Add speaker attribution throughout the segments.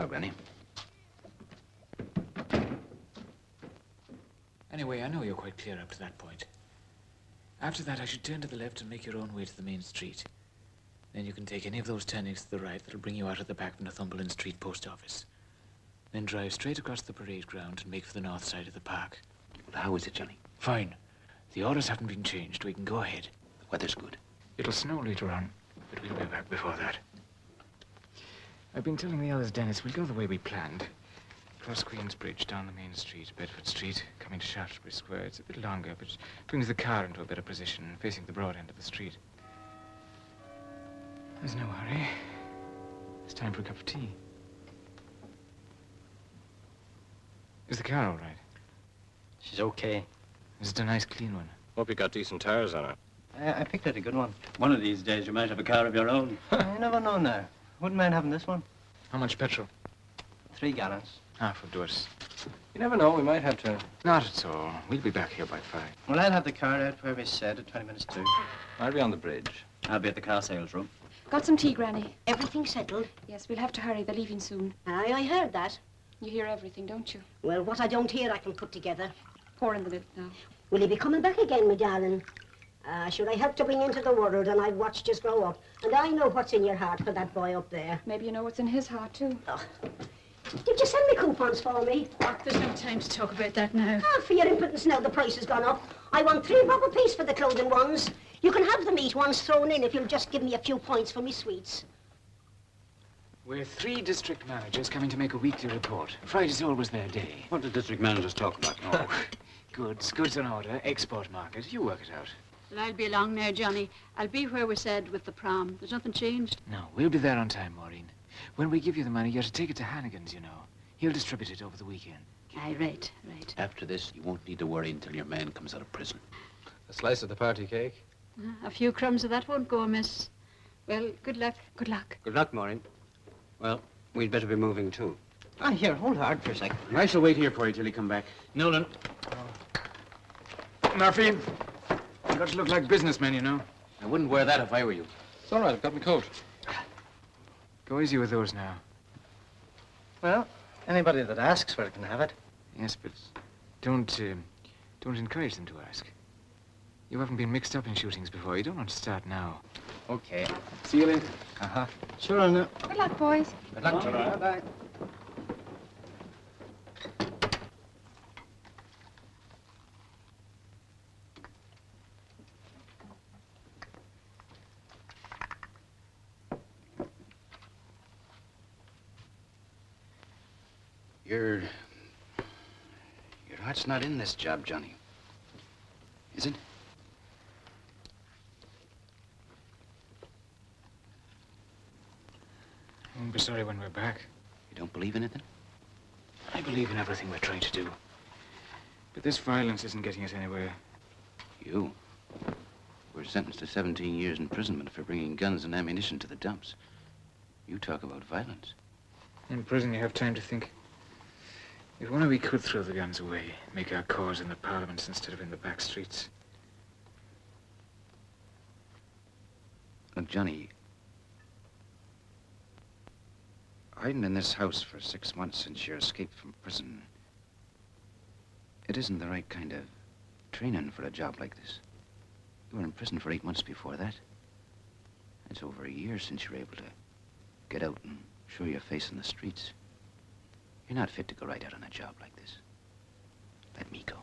Speaker 1: Hello, Granny.
Speaker 2: Anyway, I know you're quite clear up to that point. After that, I should turn to the left and make your own way to the main street. Then you can take any of those turnings to the right that'll bring you out at the back of Northumberland Street Post Office. Then drive straight across the parade ground and make for the north side of the park.
Speaker 1: Well, how is it, Johnny?
Speaker 2: Fine. The orders haven't been changed. We can go ahead.
Speaker 1: The weather's good.
Speaker 2: It'll snow later on, but we'll be back before that. I've been telling the others, Dennis, we'll go the way we planned. Cross Queen's Bridge, down the main street, Bedford Street, coming to Shaftesbury Square. It's a bit longer, but brings the car into a better position, facing the broad end of the street. There's no hurry. It's time for a cup of tea. Is the car all right?
Speaker 3: She's okay.
Speaker 2: Is it a nice, clean one?
Speaker 4: Hope you got decent tires on it.
Speaker 3: I picked out a good one. One of these days you might have a car of your own. You never know now. Wouldn't mind having this one.
Speaker 2: How much petrol?
Speaker 3: 3 gallons.
Speaker 2: Half will do us.
Speaker 4: You never know, we might have to.
Speaker 2: Not at all. We'll be back here by 5.
Speaker 3: Well, I'll have the car out where we said at 20 minutes to.
Speaker 4: I'll be on the bridge.
Speaker 3: I'll be at the car sales room.
Speaker 5: Got some tea, Granny?
Speaker 6: Everything settled?
Speaker 5: Yes, we'll have to hurry. They're leaving soon.
Speaker 6: Aye, I heard that.
Speaker 5: You hear everything, don't you?
Speaker 6: Well, what I don't hear, I can put together.
Speaker 5: Pour in the milk now.
Speaker 6: Will you be coming back again, my darling? Should I help to bring into the world, and I've watched you grow up, and I know what's in your heart for that boy up there.
Speaker 5: Maybe you know what's in his heart, too.
Speaker 6: Oh. Did you send me coupons for me?
Speaker 5: Oh, there's no time to talk about that now.
Speaker 6: Ah, for your impotence now, the price has gone up. I want 3 bob apiece for the clothing ones. You can have the meat ones thrown in if you'll just give me a few points for me sweets.
Speaker 2: We're 3 district managers coming to make a weekly report. Friday's always their day.
Speaker 1: What do district managers talk about?
Speaker 2: Oh, goods on order, export market. You work it out.
Speaker 7: Well, I'll be along now, Johnny. I'll be where we said with the prom. There's nothing changed.
Speaker 2: No, we'll be there on time, Maureen. When we give you the money, you're to take it to Hannigan's, you know. He'll distribute it over the weekend.
Speaker 7: Aye, right.
Speaker 1: After this, you won't need to worry until your man comes out of prison.
Speaker 4: A slice of the party cake?
Speaker 7: A few crumbs of that won't go amiss. Well, good luck.
Speaker 5: Good luck.
Speaker 3: Good luck, Maureen. Well, we'd better be moving, too. Ah, here, hold hard for a second.
Speaker 1: I shall wait here for you till you come back.
Speaker 3: Nolan.
Speaker 2: Murphy, you got to look like businessmen, you know.
Speaker 1: I wouldn't wear that if I were you.
Speaker 4: It's all right, I've got my coat.
Speaker 2: Go easy with those now.
Speaker 3: Well, anybody that asks for it can have it.
Speaker 2: Yes, but don't encourage them to ask. You haven't been mixed up in shootings before. You don't want to start now.
Speaker 3: Okay.
Speaker 2: See you later.
Speaker 3: Uh-huh. Sure, no.
Speaker 5: Good luck, boys.
Speaker 3: Good luck to you. Bye-bye.
Speaker 1: Your heart's not in this job, Johnny. Is it?
Speaker 2: I won't be sorry when we're back.
Speaker 1: You don't believe in it, then?
Speaker 2: I believe in everything we're trying to do. But this violence isn't getting us anywhere.
Speaker 1: You were sentenced to 17 years imprisonment for bringing guns and ammunition to the dumps. You talk about violence.
Speaker 2: In prison, you have time to think. If only we could throw the guns away, make our cause in the parliaments instead of in the back streets.
Speaker 1: Look, Johnny, hiding in this house for 6 months since your escape from prison, it isn't the right kind of training for a job like this. You were in prison for 8 months before that. It's over a year since you were able to get out and show your face in the streets. You're not fit to go right out on a job like this. Let me go.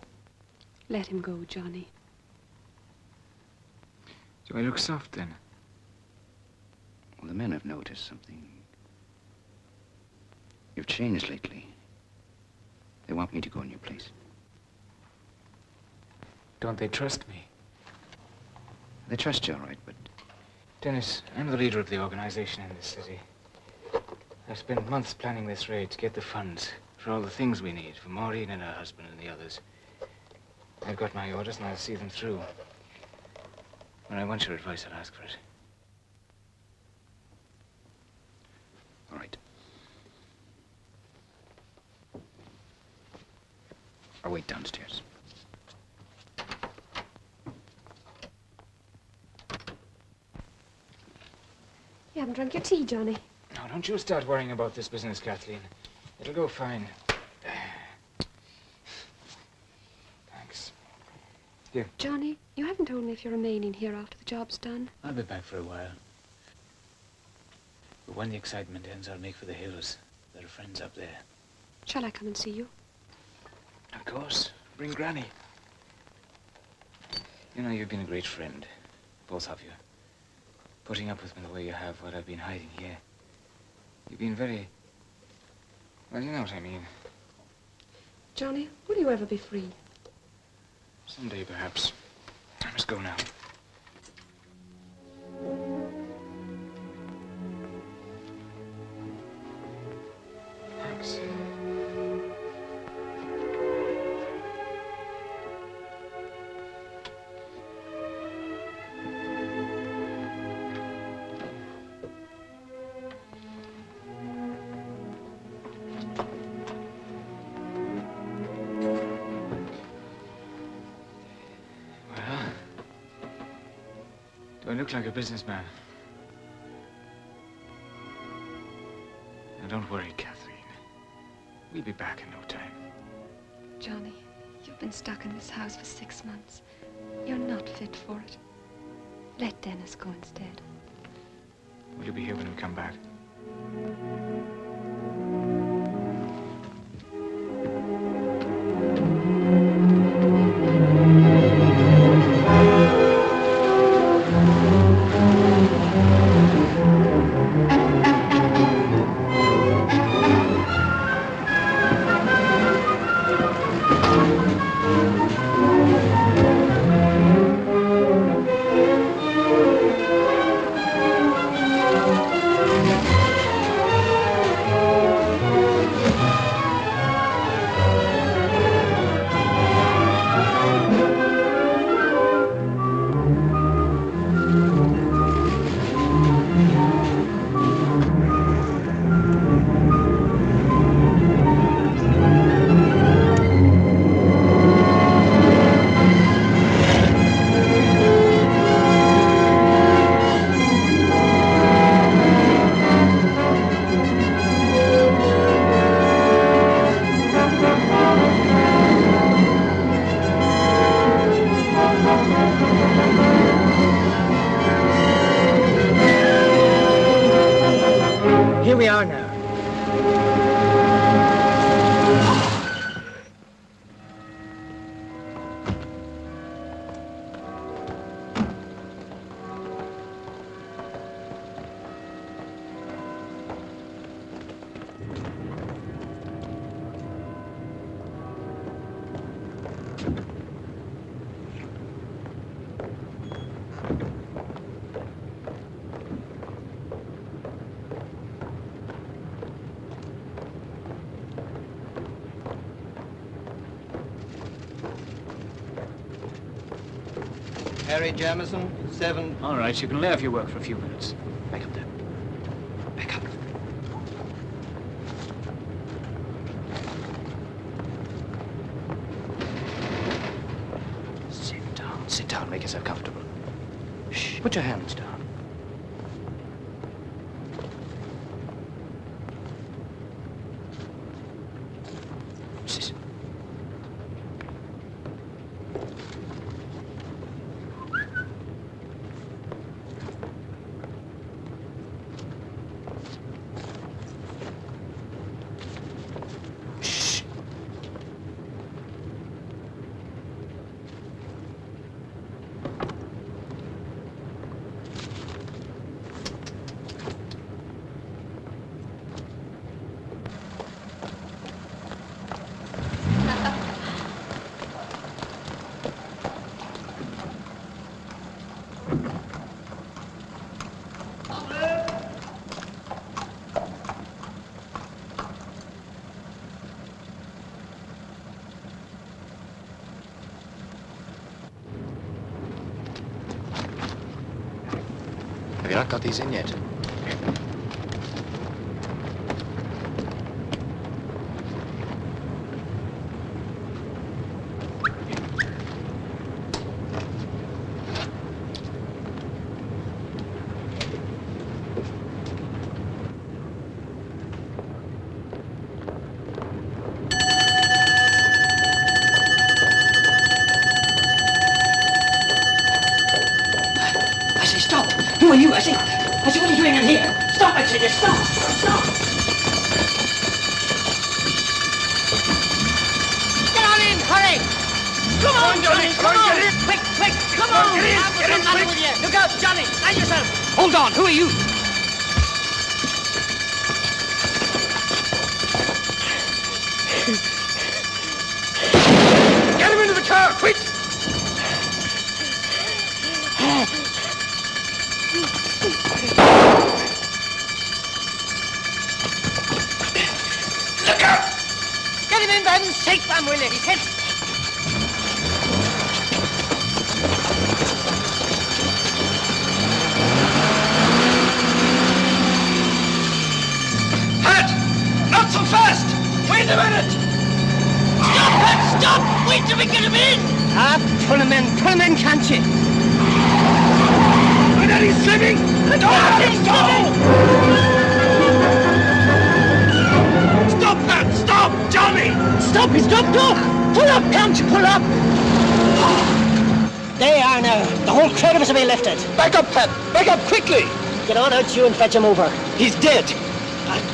Speaker 5: Let him go, Johnny.
Speaker 2: Do I look soft, then?
Speaker 1: Well, the men have noticed something. You've changed lately. They want me to go in your place.
Speaker 2: Don't they trust me?
Speaker 1: They trust you, all right, but...
Speaker 2: Dennis, I'm the leader of the organization in this city. I've spent months planning this raid to get the funds for all the things we need, for Maureen and her husband and the others. I've got my orders and I'll see them through. When I want your advice, I'll ask for it.
Speaker 1: All right. I'll wait downstairs.
Speaker 5: You haven't drunk your tea, Johnny.
Speaker 2: Now, don't you start worrying about this business, Kathleen. It'll go fine. Thanks. Here.
Speaker 5: Johnny, you haven't told me if you're remaining here after the job's done.
Speaker 2: I'll be back for a while. But when the excitement ends, I'll make for the hills. There are friends up there.
Speaker 5: Shall I come and see you?
Speaker 2: Of course. Bring Granny. You know, you've been a great friend. Both of you. Putting up with me the way you have while I've been hiding here. You've been very... Well, you know what I mean.
Speaker 5: Johnny, will you ever be free?
Speaker 2: Someday, perhaps. I must go now. Thanks. Do I look like a businessman? Now, don't worry, Kathleen. We'll be back in no time.
Speaker 5: Johnny, you've been stuck in this house for 6 months. You're not fit for it. Let Dennis go instead.
Speaker 2: Will you be here when we come back?
Speaker 8: Here we are now.
Speaker 3: Harry Jamison, 7.
Speaker 2: All right, you can lay off your work for a few minutes.
Speaker 1: Back up there. Back up. Sit down. Sit down. Make yourself comfortable. Shh. Put your hands down. Sit. Have you not got these in yet?
Speaker 8: Who are you? I say, what are you doing in here? Stop, I tell you, stop! Stop!
Speaker 9: Get on in, hurry! Come on, Johnny, come on! Quick, quick, come on! What's the matter with you? Look out, Johnny, stand yourself! Hold on, who are you?
Speaker 10: Get him into the car, quick!
Speaker 9: Look out! Get him in, for heaven's sake, man, will you? He's hit.
Speaker 10: Pat! Not so fast! Wait a minute!
Speaker 9: Stop, Pat, stop! Wait till we get him in!
Speaker 6: Pull him in, can't you?
Speaker 10: Look at he's slipping! Don't let him go! Stop, Pat! Stop! Johnny!
Speaker 6: Stop, he's dropped off! Pull up, can't you? Pull up! There you are now. The whole crowd of us will be lifted.
Speaker 10: Back up, Pat! Back up quickly!
Speaker 6: Get on out, you, and fetch him over.
Speaker 10: He's dead!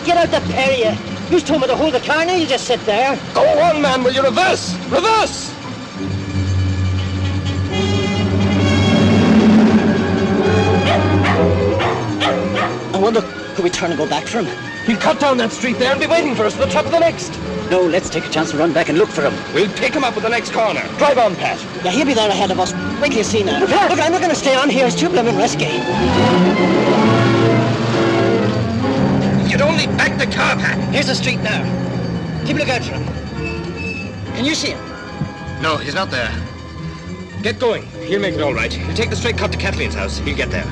Speaker 6: Get out the pair of you. You told me to hold the car, now you just sit there.
Speaker 10: Go on, man, will you reverse? Reverse!
Speaker 6: I wonder, could we turn and go back for him?
Speaker 10: He'll cut down that street there and be waiting for us at the top of the next.
Speaker 6: No, let's take a chance and run back and look for him.
Speaker 10: We'll pick him up at the next corner. Drive on, Pat.
Speaker 6: Yeah, he'll be there ahead of us. Wait till you see now. Look, I'm not going to stay on here. It's too blooming risky.
Speaker 10: You'd only back the car, Pat.
Speaker 6: Here's the street now. Keep a look out for him. Can you see him?
Speaker 10: No, he's not there. Get going. He'll make it all right. He'll take the straight cut to Kathleen's house. He'll get there.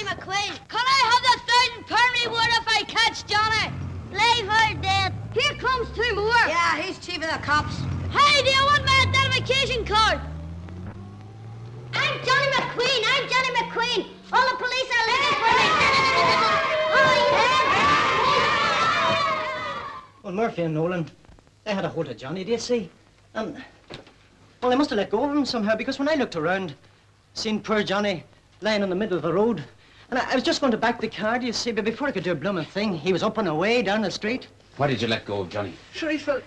Speaker 11: McQueen. Can I have the thousand pound reward if I catch Johnny? Leave her dead. Here comes two more. Yeah, he's chief of the cops. Hey, do you want my identification card? I'm Johnny McQueen. I'm Johnny McQueen. All the police are looking for me.
Speaker 6: Well, Murphy and Nolan, they had a hold of Johnny, do you see? Well, they must have let go of him somehow, because when I looked around, seen poor Johnny lying in the middle of the road, and I was just going to back the car, do you see, but before I could do a blooming thing, he was up and away down the street.
Speaker 1: Why did you let go of Johnny?
Speaker 6: Sure, he felt...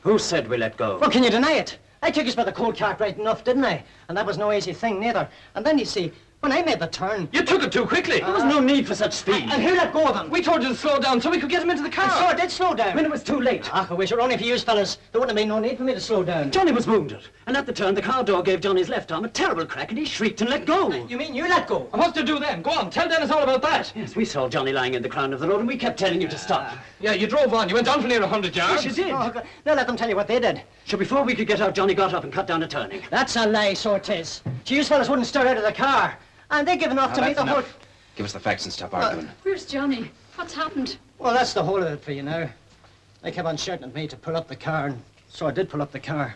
Speaker 3: Who said we let go?
Speaker 6: Well, can you deny it? I took us by the cold cart right enough, didn't I? And that was no easy thing, neither. And then, you see, when I made the turn...
Speaker 3: You took it too quickly.
Speaker 6: There was no need for such speed. And who let go of him?
Speaker 3: We told you to slow down so we could get him into the car.
Speaker 6: So I did slow down.
Speaker 3: When it was too late.
Speaker 6: Ah, I wish it were only for you fellas. There wouldn't have been no need for me to slow down.
Speaker 3: Johnny was wounded, and at the turn, the car door gave Johnny's left arm a terrible crack, and he shrieked and let go.
Speaker 6: You mean you let go?
Speaker 3: And what's to do then? Go on, tell Dennis all about that. Yes, we saw Johnny lying in the crown of the road, and we kept telling you to stop. Yeah, you drove on. You went on for near 100 yards.
Speaker 6: Yes, you did. Oh, now let them tell you what they did.
Speaker 3: So before we could get out, Johnny got up and cut down a turning.
Speaker 6: That's a lie, so it is. You fellas wouldn't stir out of the car. And they given off to me the whole...
Speaker 1: Give us the facts and stop arguing.
Speaker 7: Where's Johnny? What's happened?
Speaker 6: Well, that's the whole of it for you now. They kept on shouting at me to pull up the car, and so I did pull up the car.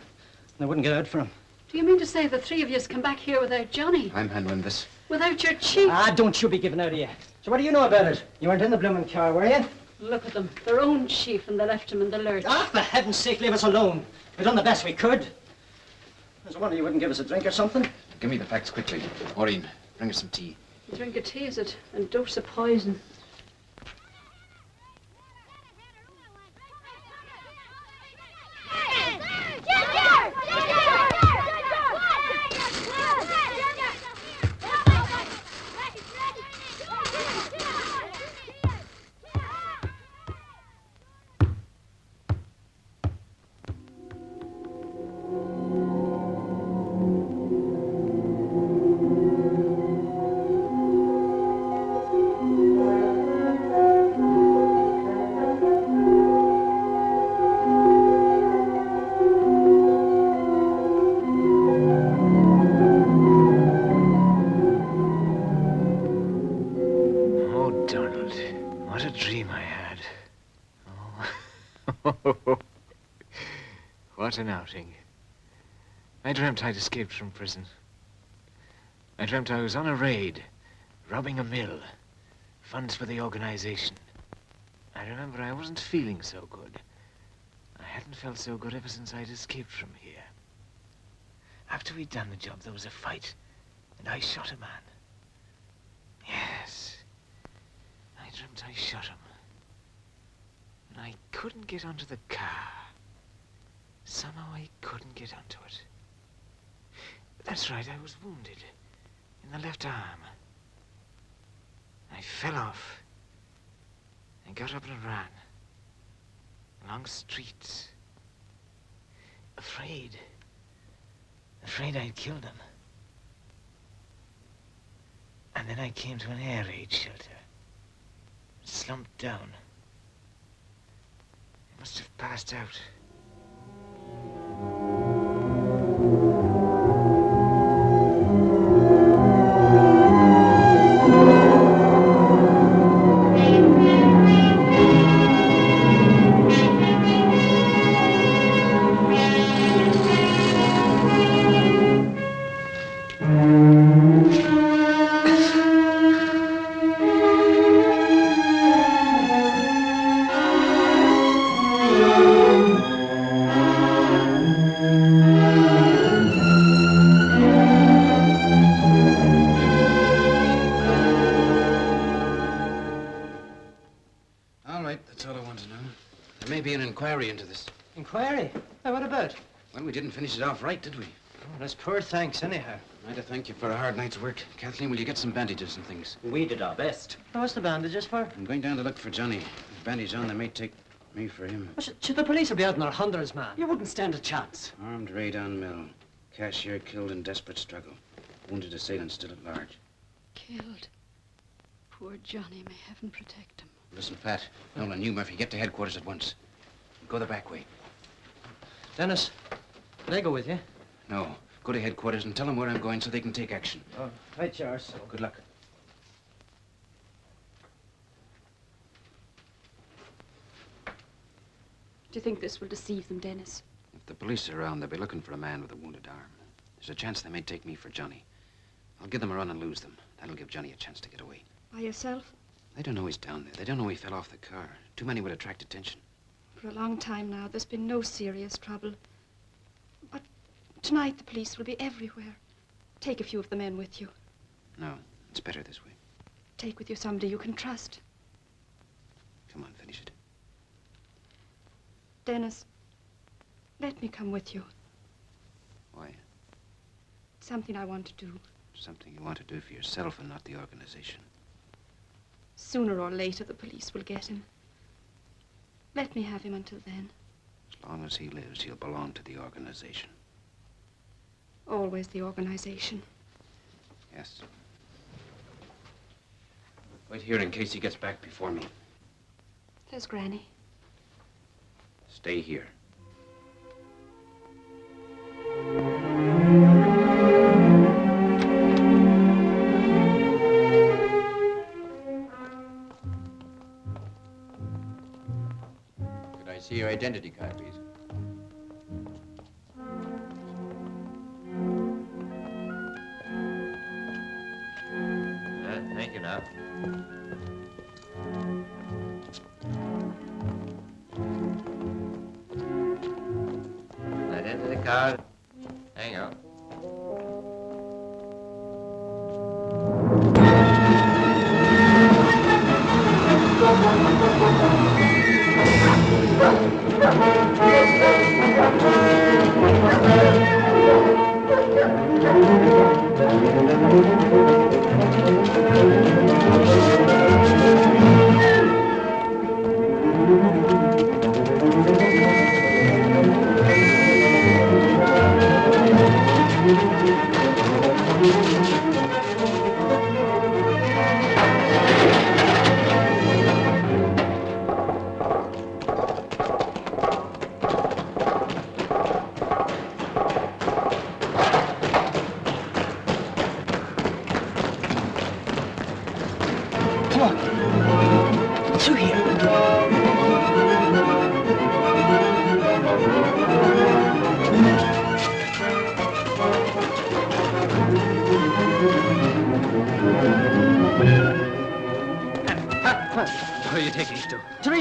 Speaker 6: And I wouldn't get out for him.
Speaker 7: Do you mean to say the three of yous come back here without Johnny?
Speaker 1: I'm handling this.
Speaker 7: Without your chief?
Speaker 6: Ah, don't you be giving out of you. So what do you know about it? You weren't in the blooming car, were you?
Speaker 7: Look at them. Their own chief, and they left him in the lurch.
Speaker 6: Ah, for heaven's sake, leave us alone. We've done the best we could. There's a wonder you wouldn't give us a drink or something.
Speaker 1: Give me the facts quickly. Maureen, bring us some tea.
Speaker 7: A drink of tea, is it? And dose of poison.
Speaker 11: Ginger!
Speaker 2: What an outing. I dreamt I'd escaped from prison. I dreamt I was on a raid, robbing a mill, funds for the organization. I remember I wasn't feeling so good. I hadn't felt so good ever since I'd escaped from here. After we'd done the job, there was a fight, and I shot a man. Yes, I dreamt I shot him. And I couldn't get onto the car. Somehow I couldn't get onto it. That's right, I was wounded in the left arm. I fell off. I got up and ran along streets. Afraid I'd killed him. And then I came to an air raid shelter. Slumped down. I must have passed out.
Speaker 1: Into this.
Speaker 6: Inquiry? Hey, what about?
Speaker 1: Well, we didn't finish it off right, did we?
Speaker 6: Oh, that's poor thanks, anyhow.
Speaker 1: I'd to thank you for a hard night's work. Kathleen, will you get some bandages and things?
Speaker 3: We did our best.
Speaker 6: Oh, what's the bandages for?
Speaker 1: I'm going down to look for Johnny. With bandage on, they may take me for him.
Speaker 6: Well, the police will be out in their hundreds, man.
Speaker 3: You wouldn't stand a chance.
Speaker 1: Armed raid on mill. Cashier killed in desperate struggle. Wounded assailant still at large.
Speaker 7: Killed. Poor Johnny. May heaven protect him.
Speaker 1: Listen, Pat. Nolan, you, Murphy, get to headquarters at once. Go the back way.
Speaker 6: Dennis, can I go with you?
Speaker 1: No. Go to headquarters and tell them where I'm going so they can take action.
Speaker 6: Oh, right, Charles.
Speaker 1: Good luck.
Speaker 7: Do you think this will deceive them, Dennis?
Speaker 1: If the police are around, they'll be looking for a man with a wounded arm. There's a chance they may take me for Johnny. I'll give them a run and lose them. That'll give Johnny a chance to get away.
Speaker 7: By yourself?
Speaker 1: They don't know he's down there. They don't know he fell off the car. Too many would attract attention.
Speaker 7: For a long time now, there's been no serious trouble. But tonight the police will be everywhere. Take a few of the men with you.
Speaker 1: No, it's better this way.
Speaker 7: Take with you somebody you can trust.
Speaker 1: Come on, finish it.
Speaker 7: Dennis, let me come with you.
Speaker 1: Why?
Speaker 7: Something I want to do.
Speaker 1: Something you want to do for yourself and not the organization.
Speaker 7: Sooner or later, the police will get him. Let me have him until then.
Speaker 1: As long as he lives, he'll belong to the organization.
Speaker 7: Always the organization.
Speaker 1: Yes. Wait here in case he gets back before me.
Speaker 7: There's Granny.
Speaker 1: Stay here.
Speaker 12: See your identity card, please. Thank you now. Identity card. Hang on.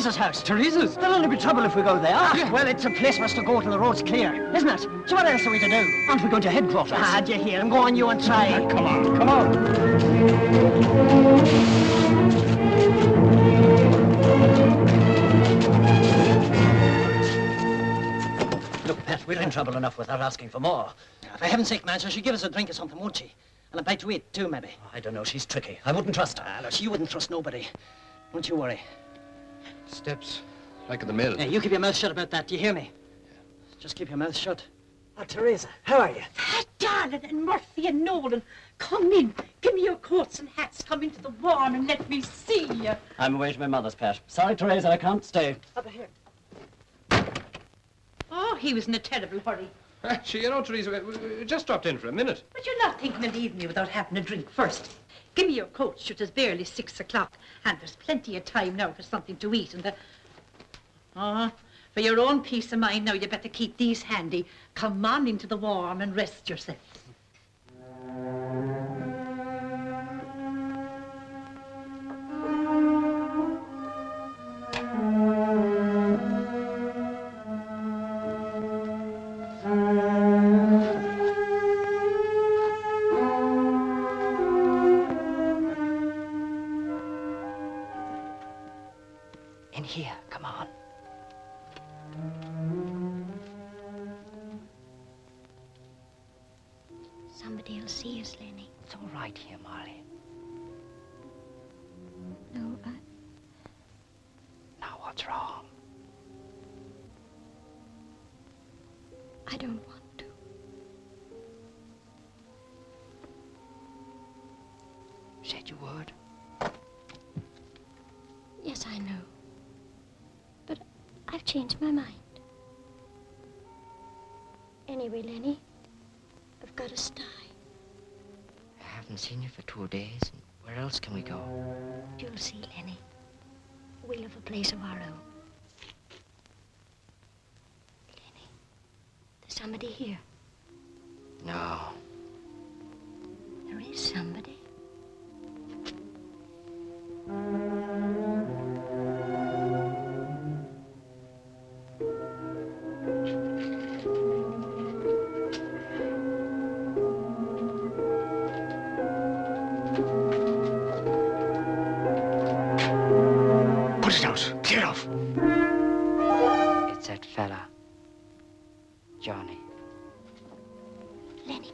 Speaker 6: Teresa's house.
Speaker 3: Teresa's?
Speaker 6: There'll only be trouble if we go there. Well, it's a place for us to go till the road's clear, isn't it? So what else are we to do?
Speaker 3: Aren't we going to headquarters?
Speaker 6: Ah, do you hear him? Go on, you and try.
Speaker 3: Come on, come on.
Speaker 6: Look, Pat, we're in trouble enough without asking for more. For heaven's sake, man, she'll give us a drink or something, won't she? And a bite to eat, too, maybe.
Speaker 3: I don't know, she's tricky. I wouldn't trust her.
Speaker 6: Ah, look, you wouldn't trust nobody. Don't you worry.
Speaker 4: Steps, like at the mill.
Speaker 6: Hey, you keep your mouth shut about that, do you hear me? Just keep your mouth shut.
Speaker 3: Oh, Teresa, how are you?
Speaker 8: Darling and Murphy and Nolan, come in. Give me your coats and hats. Come into the warm and let me see you.
Speaker 3: I'm away to my mother's, Pat. Sorry, Teresa, I can't stay.
Speaker 8: Over here. Oh, he was in a terrible hurry.
Speaker 4: You know, Teresa, we just dropped in for a minute.
Speaker 8: But you're not thinking of leaving me without having a drink first. Give me your coat. It is barely 6 o'clock, and there's plenty of time now for something to eat. And for your own peace of mind now, you better keep these handy. Come on into the warm and rest yourself.
Speaker 6: In here, come on.
Speaker 11: Somebody will see us, Lenny.
Speaker 6: It's all right here, Molly.
Speaker 11: No,
Speaker 6: Now, what's wrong?
Speaker 11: I don't want to.
Speaker 6: Said you would.
Speaker 11: Yes, I know. But I've changed my mind. Anyway, Lenny, I've got to stay.
Speaker 6: I haven't seen you for 2 days. Where else can we go?
Speaker 11: You'll see, Lenny. We'll have a place of our own. Lenny, there's somebody here.
Speaker 6: No.
Speaker 11: There is somebody.
Speaker 6: Put it out. Clear it off. It's that fella. Johnny.
Speaker 11: Lenny.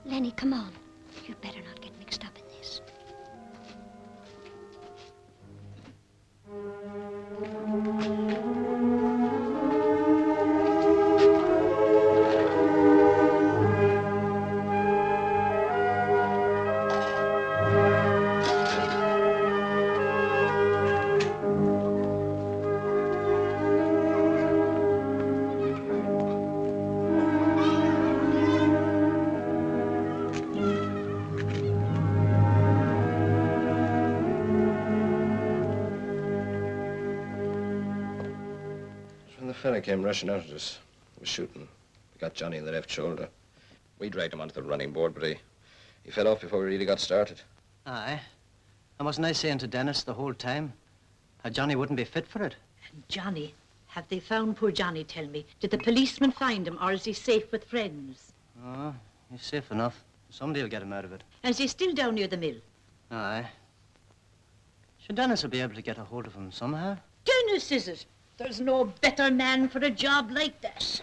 Speaker 11: Lenny, come on. You'd better not get mixed up in this.
Speaker 10: The fella came rushing out at us. He was shooting. We got Johnny in the left shoulder. We dragged him onto the running board, but he fell off before we really got started.
Speaker 6: Aye. And wasn't I saying to Dennis the whole time how Johnny wouldn't be fit for it?
Speaker 8: Johnny, have they found poor Johnny, tell me? Did the policeman find him, or is he safe with friends?
Speaker 6: Oh, he's safe enough. Somebody will get him out of it.
Speaker 8: And is he still down near the mill?
Speaker 6: Aye. Sure, Dennis will be able to get a hold of him somehow.
Speaker 8: Dennis, is it? There's no better man for a job like that.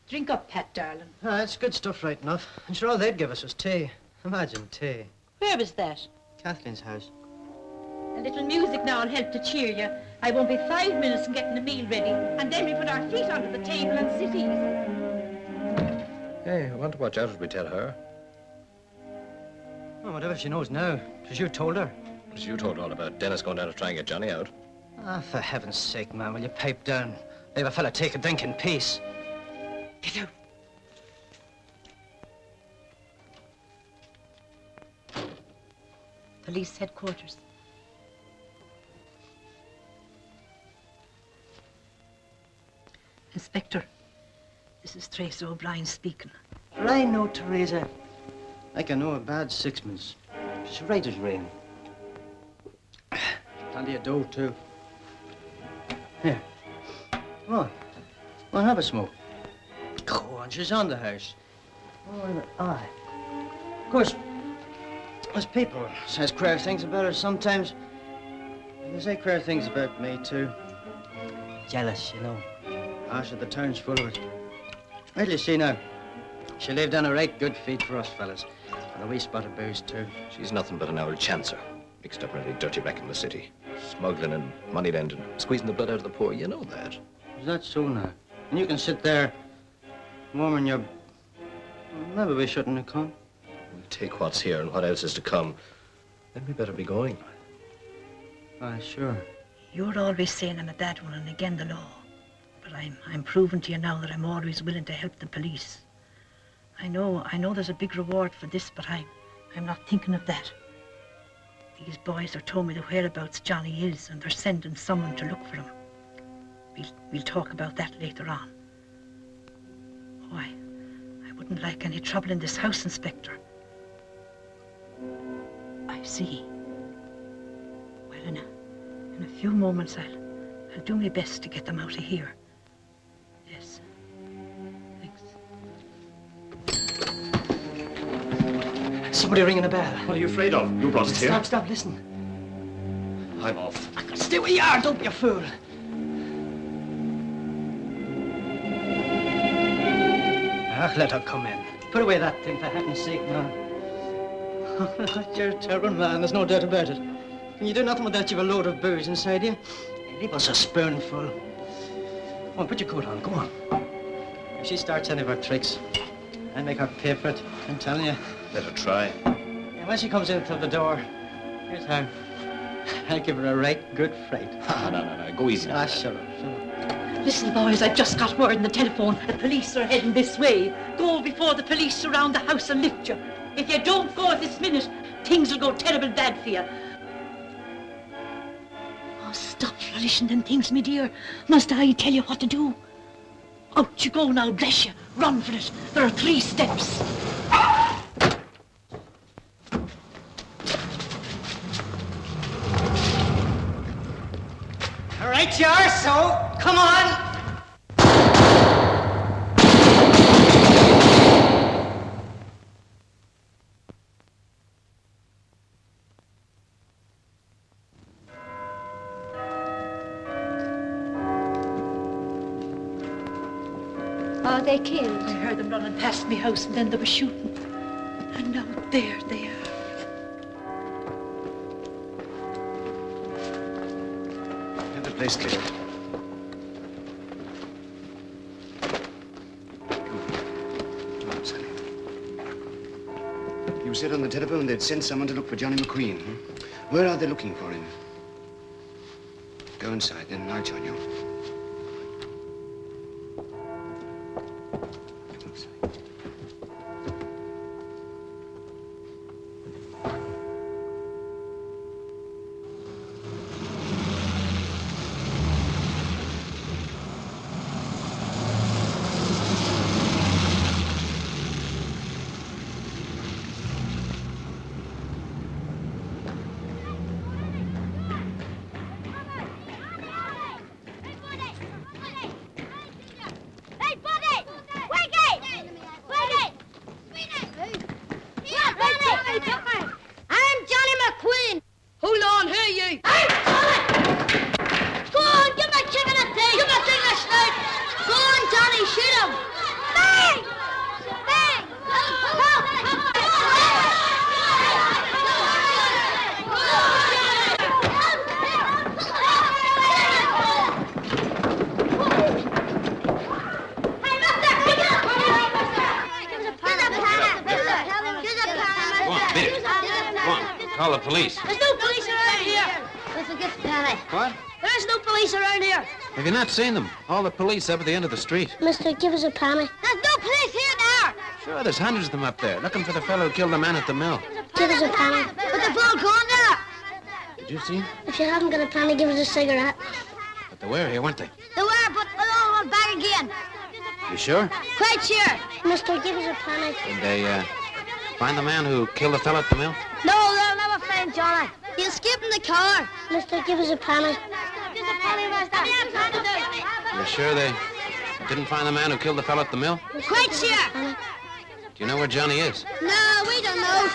Speaker 8: Drink up, Pat, darling.
Speaker 6: Ah, it's good stuff right enough. And sure, all they'd give us was tea. Imagine tea.
Speaker 8: Where was that?
Speaker 6: Kathleen's house.
Speaker 8: A little music now will help to cheer you. I won't be 5 minutes in getting the meal ready. And then we put our feet under the table and sit easy.
Speaker 10: Hey, I want to watch out as we tell her.
Speaker 6: Oh, whatever she knows now. Because you told her.
Speaker 10: Because you told all about Dennis going down to try and get Johnny out.
Speaker 6: Ah, for heaven's sake, man, will you pipe down? Leave a fella take a drink in peace.
Speaker 8: Get out. Police headquarters. Inspector, this is Teresa O'Brien speaking.
Speaker 6: For I know Teresa like I know a bad sixpence. She's right as rain. Plenty Plenty of dough, too. Here. Come on. Come on, have a smoke. Go on, she's on the house. Oh, aye. Of course, there's people says queer things about her sometimes. And they say queer things about me, too. Jealous, you know. Asher, the town's full of it. Wait till you see now. She laid down a right good feed for us fellas. And a wee spot of booze, too.
Speaker 10: She's nothing but an old chancer. Mixed up in any dirty wreck in the city. Smuggling and money lending, squeezing the blood out of the poor. You know that.
Speaker 6: Is that so now? And you can sit there, warming your... Maybe we shouldn't have come.
Speaker 10: We'll take what's here and what else is to come. Then we better be going.
Speaker 6: Aye, sure.
Speaker 8: You're always saying I'm a bad one and again the law. But I'm proving to you now that I'm always willing to help the police. I know there's a big reward for this, but I'm not thinking of that. These boys have told me the whereabouts Johnny is, and they're sending someone to look for him. We'll talk about that later on. Oh, I wouldn't like any trouble in this house, Inspector. I see. Well, in a few moments, I'll do my best to get them out of here. Yes. Thanks.
Speaker 6: Somebody ringing a bell.
Speaker 10: What are you afraid of? You brought us here.
Speaker 6: Stop, listen.
Speaker 10: I'm off.
Speaker 6: Stay where you are, don't be a fool. Let her come in. Put away that thing, for heaven's sake, now. You're a terrible man, there's no doubt about it. Can you do nothing without you've a load of booze inside you? Leave us a spoonful. Come on, put your coat on, go on. If she starts any of her tricks, I'll make her pay for it, I'm telling you.
Speaker 10: Let her try.
Speaker 6: And when she comes in through the door, here's how. I'll give her a right good fright.
Speaker 10: No, go easy.
Speaker 6: Shut up.
Speaker 8: Listen, boys, I've just got word on the telephone. The police are heading this way. Go before the police surround the house and lift you. If you don't go this minute, things will go terrible bad for you. Oh, stop relishing them things, me dear. Must I tell you what to do? Out you go now, bless you. Run for it. There are 3 steps.
Speaker 6: All right, you are, so come on.
Speaker 5: Are they killed?
Speaker 8: I heard them running past me house and then they were shooting. And now there they are.
Speaker 1: Have the place cleared. Come on, Sally. You said on the telephone they'd sent someone to look for Johnny McQueen. Where are they looking for him? Go inside, then I'll join you.
Speaker 12: Call the police.
Speaker 11: There's no police around here. Let's forget the panic.
Speaker 12: What?
Speaker 11: There's no police around here.
Speaker 12: Have you not seen them? All the police up at the end of the street.
Speaker 11: Mister, give us a penny. There's no police here now.
Speaker 12: Sure, there's hundreds of them up there, looking for the fellow who killed the man at the mill.
Speaker 11: Give us a penny. But they've all gone now.
Speaker 12: Did you see him?
Speaker 11: If you haven't got a penny, give us a cigarette.
Speaker 12: But they were here, weren't they?
Speaker 11: They were, but they all went back again.
Speaker 12: You sure?
Speaker 11: Quite sure. Mister, give us a penny.
Speaker 12: Did they, find the man who killed the fellow at the mill?
Speaker 11: No, they'll never find then, Johnny. He'll skip in the car. Mister, give us a penny.
Speaker 12: You're sure they didn't find the man who killed the fellow at the mill?
Speaker 11: Quite sure.
Speaker 12: Do you know where Johnny is?
Speaker 11: No, we don't know.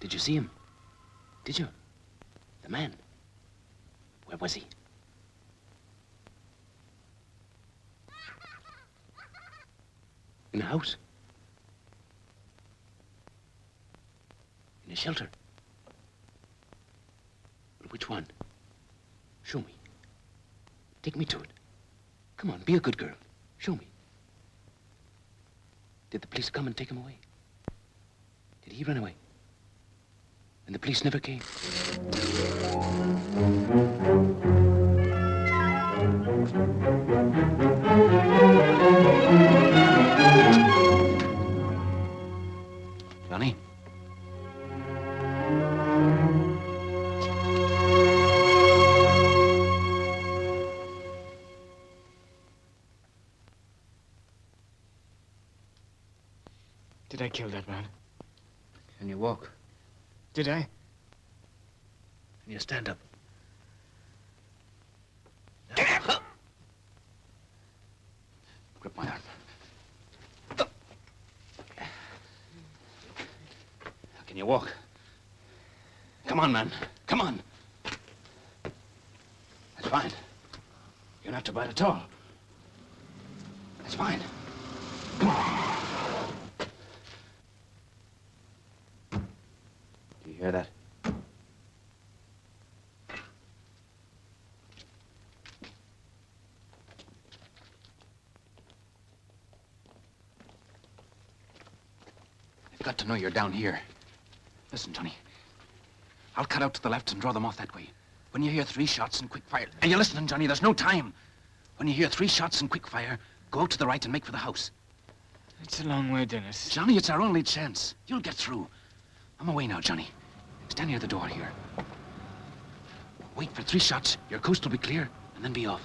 Speaker 12: Did you see him? Did you? The man? Where was he? In a house? In a shelter? But which one? Show me. Take me to it. Come on, be a good girl. Show me. Did the police come and take him away? Did he run away? And the police never came?
Speaker 1: Johnny?
Speaker 2: Did I kill that man?
Speaker 1: Can you walk?
Speaker 2: Did I?
Speaker 12: Can you stand up?
Speaker 1: Grip my arm. Can you walk? Come on, man. Come on. That's fine. You don't have to bite at all. That's fine. Come on. Do you hear that? I've got to know you're down here. Listen, Johnny. I'll cut out to the left and draw them off that way. When you hear 3 shots and quick fire... Are you listening, Johnny? There's no time. When you hear 3 shots and quick fire, go out to the right and make for the house.
Speaker 2: It's a long way, Dennis.
Speaker 1: Johnny, it's our only chance. You'll get through. I'm away now, Johnny. Stand near the door here. Wait for 3 shots. Your coast will be clear, and then be off.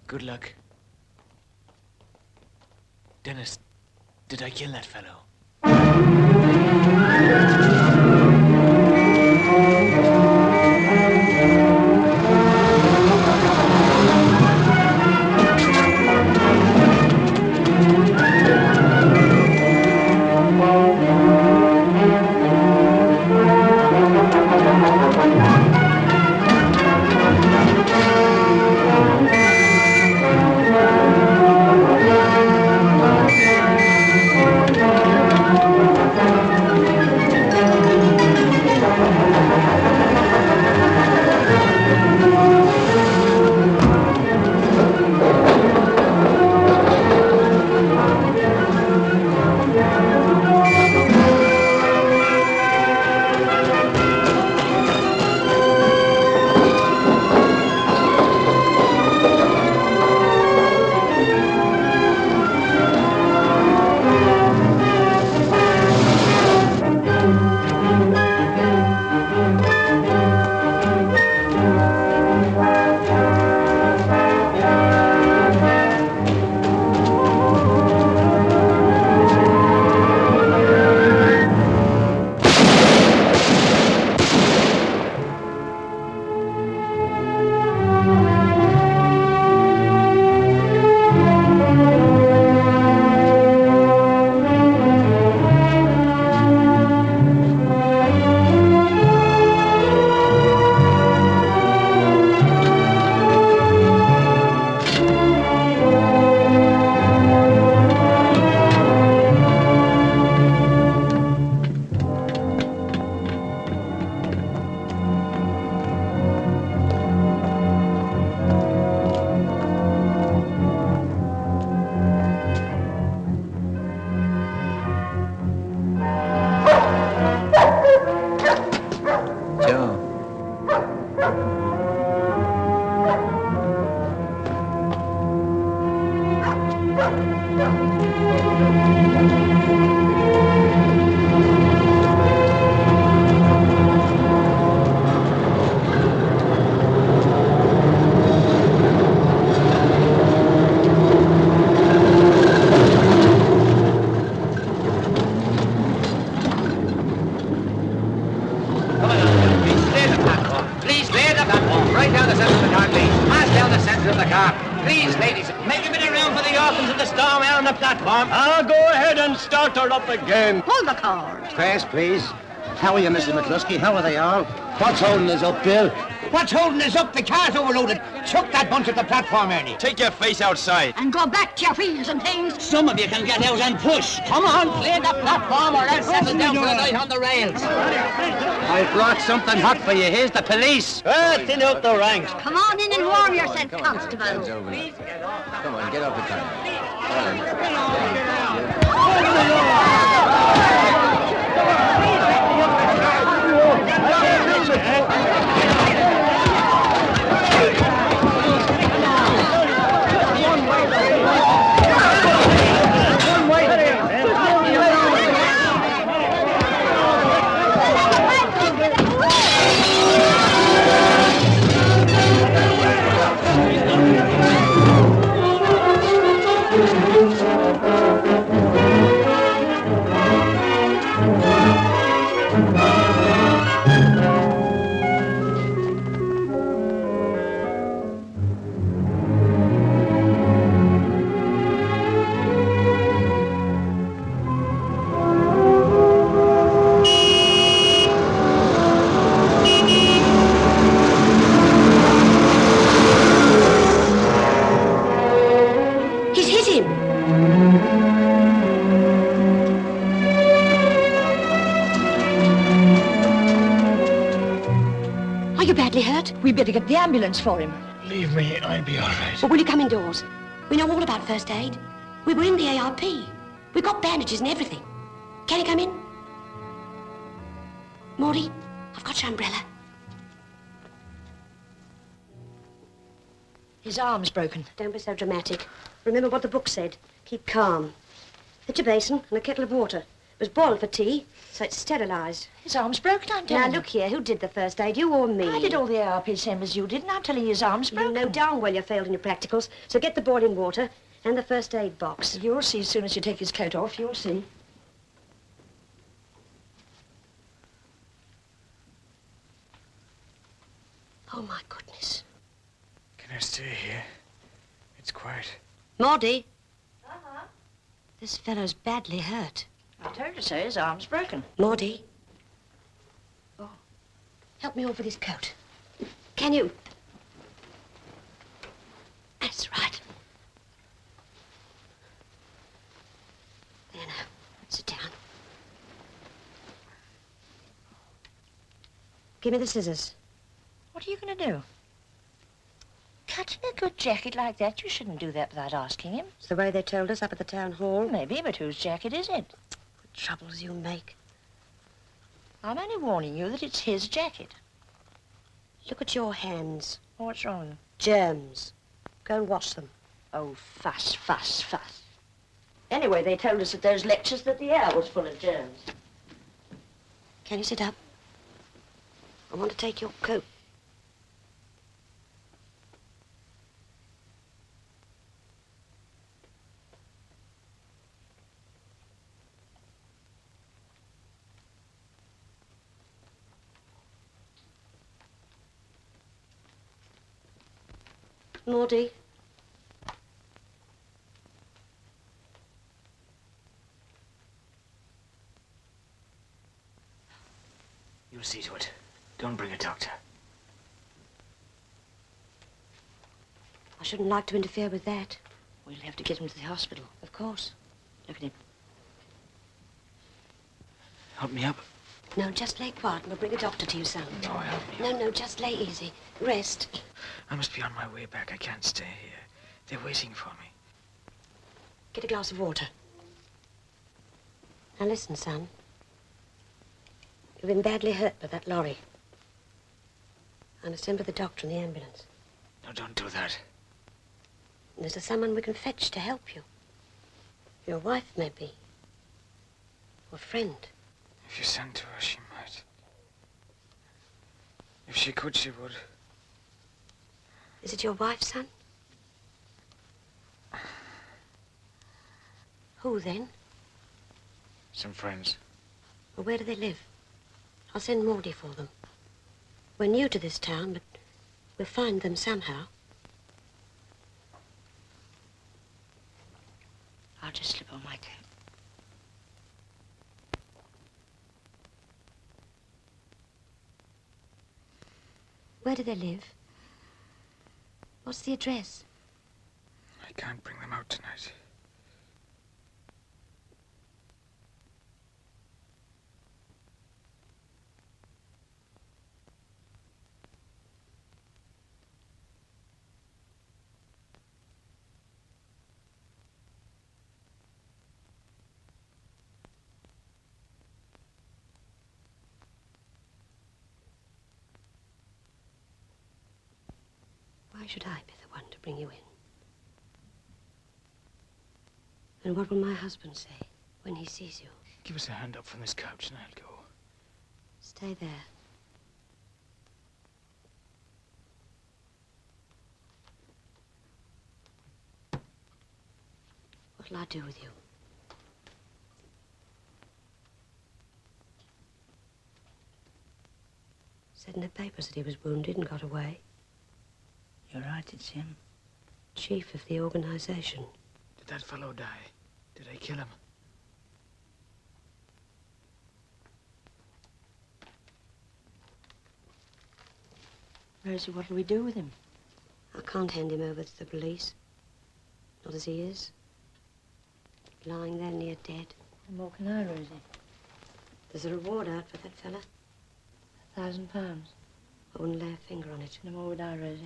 Speaker 2: Good luck. Dennis, did I kill that fellow?
Speaker 13: Joe.
Speaker 9: Please, ladies, make a bit of room for the orphans of the storm out on the platform.
Speaker 13: I'll go ahead and start her up again.
Speaker 8: Hold the cord.
Speaker 14: Fast, please. How are you, Mrs. McCluskey? How are they all?
Speaker 9: What's holding us up, Bill? What's holding us up? The car's overloaded. Chuck that bunch at the platform, Ernie.
Speaker 10: Take your face outside.
Speaker 8: And go back to your wheels and things.
Speaker 9: Some of you can get out and push. Come on, clear the platform or else settle down for the night on the rails.
Speaker 14: I brought something hot for you. Here's the police.
Speaker 9: Thin out the ranks.
Speaker 8: Come on in and warm yourself, Constable.
Speaker 1: Come on, get off the car.
Speaker 8: We better get the ambulance for him.
Speaker 2: Leave me, I'll be all right.
Speaker 15: Well, will you come indoors? We know all about first aid. We were in the ARP. We've got bandages and everything. Can you come in? Maudie, I've got your umbrella.
Speaker 8: His arm's broken.
Speaker 15: Don't be so dramatic. Remember what the book said. Keep calm. Fetch a basin and a kettle of water. It was boiled for tea, so it's sterilised.
Speaker 8: His arm's broken, I'm telling you.
Speaker 15: Now, look here. Who did the first aid, you or me?
Speaker 8: I did all the ARP same as you did, and I'm telling you his arm's broken.
Speaker 15: You know darn well you failed in your practicals, so get the boiling water and the first aid box.
Speaker 8: You'll see as soon as you take his coat off, you'll see.
Speaker 15: Oh, my goodness.
Speaker 2: Can I stay here? It's quiet.
Speaker 15: Maudie? This fellow's badly hurt.
Speaker 8: I told you so, his arm's broken.
Speaker 15: Maudie? Oh, help me off with his coat. Can you? That's right. There now. Sit down. Give me the scissors.
Speaker 8: What are you going to do? Cutting a good jacket like that, you shouldn't do that without asking him.
Speaker 15: It's the way they told us up at the town hall.
Speaker 8: Maybe, but whose jacket is it?
Speaker 15: What troubles you make.
Speaker 8: I'm only warning you that it's his jacket.
Speaker 15: Look at your hands.
Speaker 8: What's wrong with them?
Speaker 15: Germs. Go and wash them.
Speaker 8: Oh, fuss, fuss, fuss. Anyway, they told us at those lectures that the air was full of germs.
Speaker 15: Can you sit up? I want to take your coat. Maudie.
Speaker 2: You'll see to it. Don't bring a doctor.
Speaker 15: I shouldn't like to interfere with that.
Speaker 8: We'll have to get him to the hospital.
Speaker 15: Of course.
Speaker 8: Look at him.
Speaker 2: Help me up.
Speaker 15: No, just lay quiet and we'll bring a doctor to you, son.
Speaker 2: No, help me
Speaker 15: up. No, just lay easy. Rest.
Speaker 2: I must be on my way back. I can't stay here. They're waiting for me.
Speaker 15: Get a glass of water. Now listen, son. You've been badly hurt by that lorry. I must send for the doctor and the ambulance.
Speaker 2: No, don't do that.
Speaker 15: And there's someone we can fetch to help you. Your wife, maybe. Or friend.
Speaker 2: If you send to her, she might. If she could, she would.
Speaker 15: Is it your wife, son? Who, then?
Speaker 2: Some friends.
Speaker 15: Well, where do they live? I'll send Maudie for them. We're new to this town, but we'll find them somehow.
Speaker 8: I'll just slip on my coat.
Speaker 15: Where do they live? What's the address?
Speaker 2: I can't bring them out tonight.
Speaker 15: Why should I be the one to bring you in? And what will my husband say when he sees you?
Speaker 2: Give us a hand up from this couch and I'll go.
Speaker 15: Stay there. What'll I do with you? Said in the papers that he was wounded and got away.
Speaker 8: You're right, it's him.
Speaker 15: Chief of the organization.
Speaker 2: Did that fellow die? Did I kill him?
Speaker 8: Rosie, what'll we do with him?
Speaker 15: I can't hand him over to the police. Not as he is. Lying there near dead.
Speaker 8: And what can I, Rosie?
Speaker 15: There's a reward out for that fella.
Speaker 8: £1,000.
Speaker 15: I wouldn't lay a finger on it.
Speaker 8: No more would I, Rosie.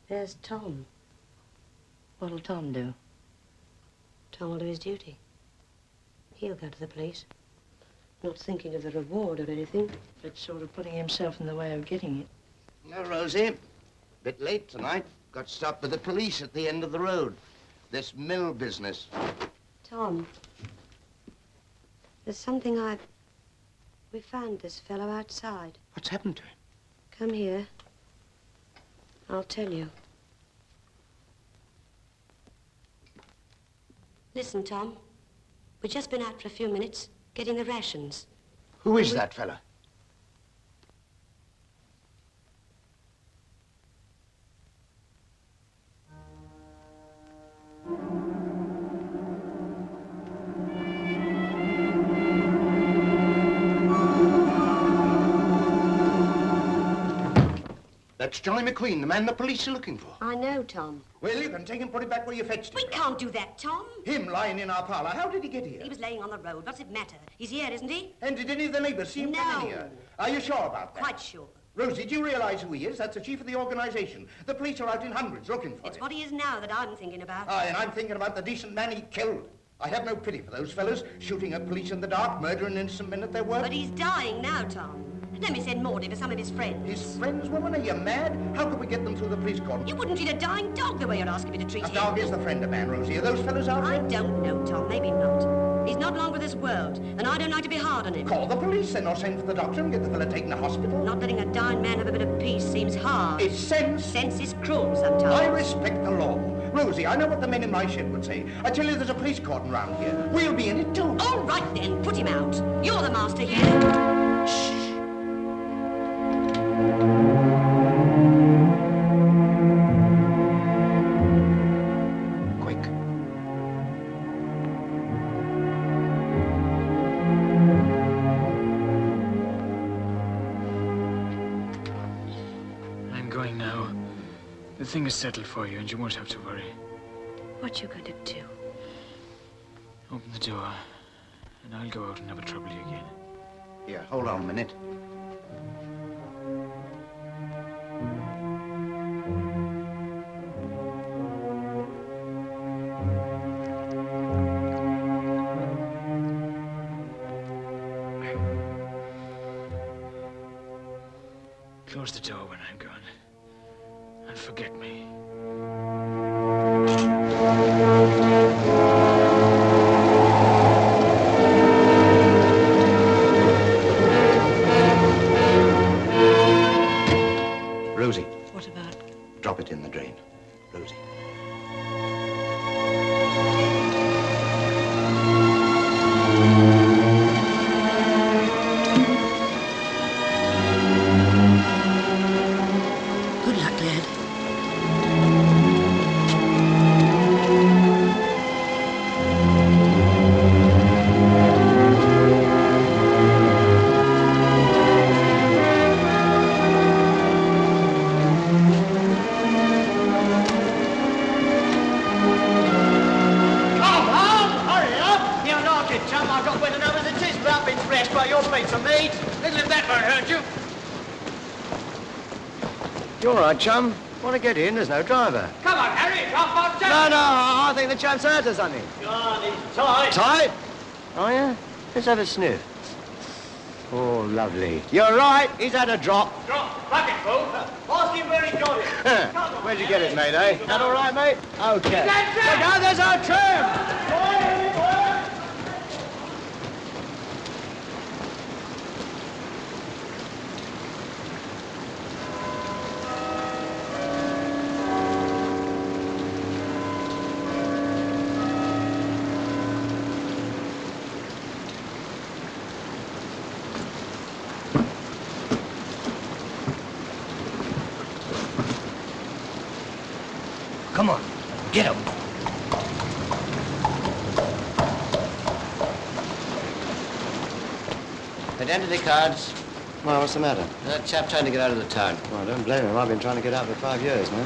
Speaker 15: There's Tom.
Speaker 8: What'll Tom do?
Speaker 15: Tom will do his duty. He'll go to the police. Not thinking of the reward or anything.
Speaker 8: But sort of putting himself in the way of getting it.
Speaker 16: No, Rosie. Bit late tonight. Got stopped by the police at the end of the road. This mill business.
Speaker 15: Tom, there's something we found this fellow outside.
Speaker 16: What's happened to him?
Speaker 15: Come here. I'll tell you. Listen, Tom. We've just been out for a few minutes, getting the rations.
Speaker 16: Who is that fella? That's Johnny McQueen, the man the police are looking for.
Speaker 15: I know, Tom.
Speaker 16: Well, you can take him, put him back where you fetched him.
Speaker 15: We can't do that, Tom.
Speaker 16: Him lying in our parlour. How did he get here?
Speaker 15: He was laying on the road. What's it matter? He's here, isn't he?
Speaker 16: And did any of the neighbours see him come in here? Are you sure about that?
Speaker 15: Quite sure.
Speaker 16: Rosie, do you realise who he is? That's the chief of the organisation. The police are out in hundreds looking for him.
Speaker 15: It's what he is now that I'm thinking about.
Speaker 16: Aye, and I'm thinking about the decent man he killed. I have no pity for those fellows, shooting at police in the dark, murdering innocent men at their work.
Speaker 15: But he's dying now, Tom. Let me send Maudie for some of his friends.
Speaker 16: His friends, woman? Are you mad? How could we get them through the police cordon?
Speaker 15: You wouldn't treat a dying dog the way you're asking me to treat him.
Speaker 16: A dog is the friend of man, Rosie. Are those fellows out there?
Speaker 15: I don't know, Tom. Maybe not. He's not long for this world, and I don't like to be hard on him.
Speaker 16: Call the police, then, or send for the doctor and get the fella taken to hospital.
Speaker 15: Not letting a dying man have a bit of peace seems hard.
Speaker 16: It's sense.
Speaker 15: Sense is cruel sometimes.
Speaker 16: I respect the law. Rosie, I know what the men in my shed would say. I tell you, there's a police cordon round here. We'll be in it, too.
Speaker 15: All right, then. Put him out. You're the master here. Shh.
Speaker 2: The thing is settled for you, and you won't have to worry.
Speaker 15: What you going to do?
Speaker 2: Open the door, and I'll go out and never trouble you again.
Speaker 16: Here, hold on a minute.
Speaker 2: Close the door when I'm gone. And forget me.
Speaker 16: Rosie.
Speaker 8: What about?
Speaker 16: Drop it in the drain. Rosie.
Speaker 8: Good luck, lad.
Speaker 17: You all right, chum? Want to get in? There's no driver.
Speaker 9: Come on, Harry, drop off.
Speaker 17: No, I think the champ's hurt or something.
Speaker 9: God, he's tight.
Speaker 17: Tight? Oh, yeah? Let's have a sniff. Oh, lovely. You're right, he's had a drop.
Speaker 9: Drop, bucket full. Ask him where he got it.
Speaker 17: Where'd you get it, mate, eh? That all right, mate? Okay. Look out, there's our tram!
Speaker 9: Come on, get him.
Speaker 17: Identity cards. Well, what's the matter? That chap trying to get out of the town. Well, I don't blame him. I've been trying to get out for 5 years now.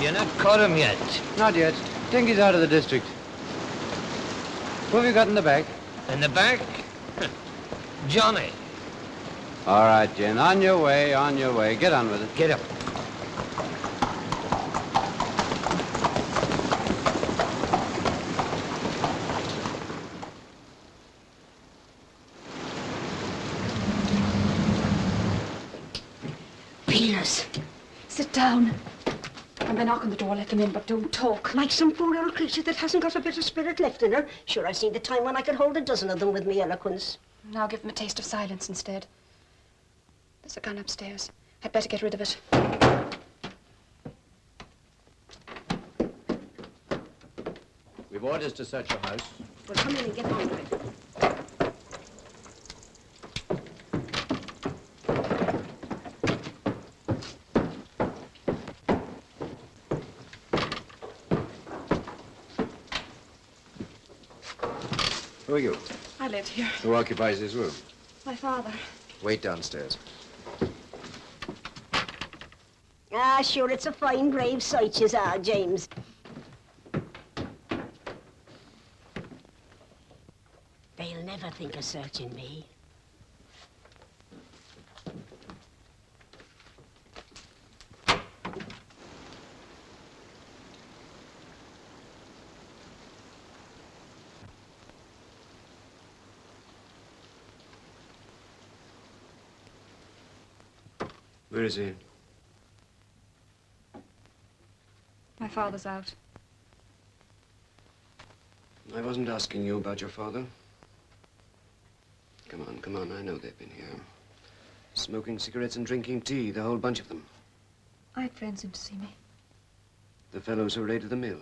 Speaker 9: You're not caught him yet.
Speaker 17: Not yet. Think he's out of the district. What have you got in the bag?
Speaker 9: In the back? Johnny.
Speaker 17: All right, Jen. On your way, on your way. Get on with it.
Speaker 9: Get up.
Speaker 7: Peelers, sit down. When they knock on the door, let them in, but don't talk.
Speaker 15: Like some poor old creature that hasn't got a bit of spirit left in her. Sure, I've seen the time when I could hold a dozen of them with me eloquence.
Speaker 7: Now give them a taste of silence instead. There's a gun upstairs. I'd better get rid of it.
Speaker 17: We've orders to search your house.
Speaker 15: Well, come in and get on with it.
Speaker 17: Who are you?
Speaker 7: I live here.
Speaker 17: Who occupies this room?
Speaker 7: My father.
Speaker 17: Wait downstairs.
Speaker 15: Ah, sure, it's a fine, brave sight, you are, James. They'll never think of searching me.
Speaker 17: Where is he?
Speaker 7: My father's out.
Speaker 17: I wasn't asking you about your father. Come on, I know they've been here. Smoking cigarettes and drinking tea, the whole bunch of them.
Speaker 7: I had friends in to see me.
Speaker 17: The fellows who raided the mill.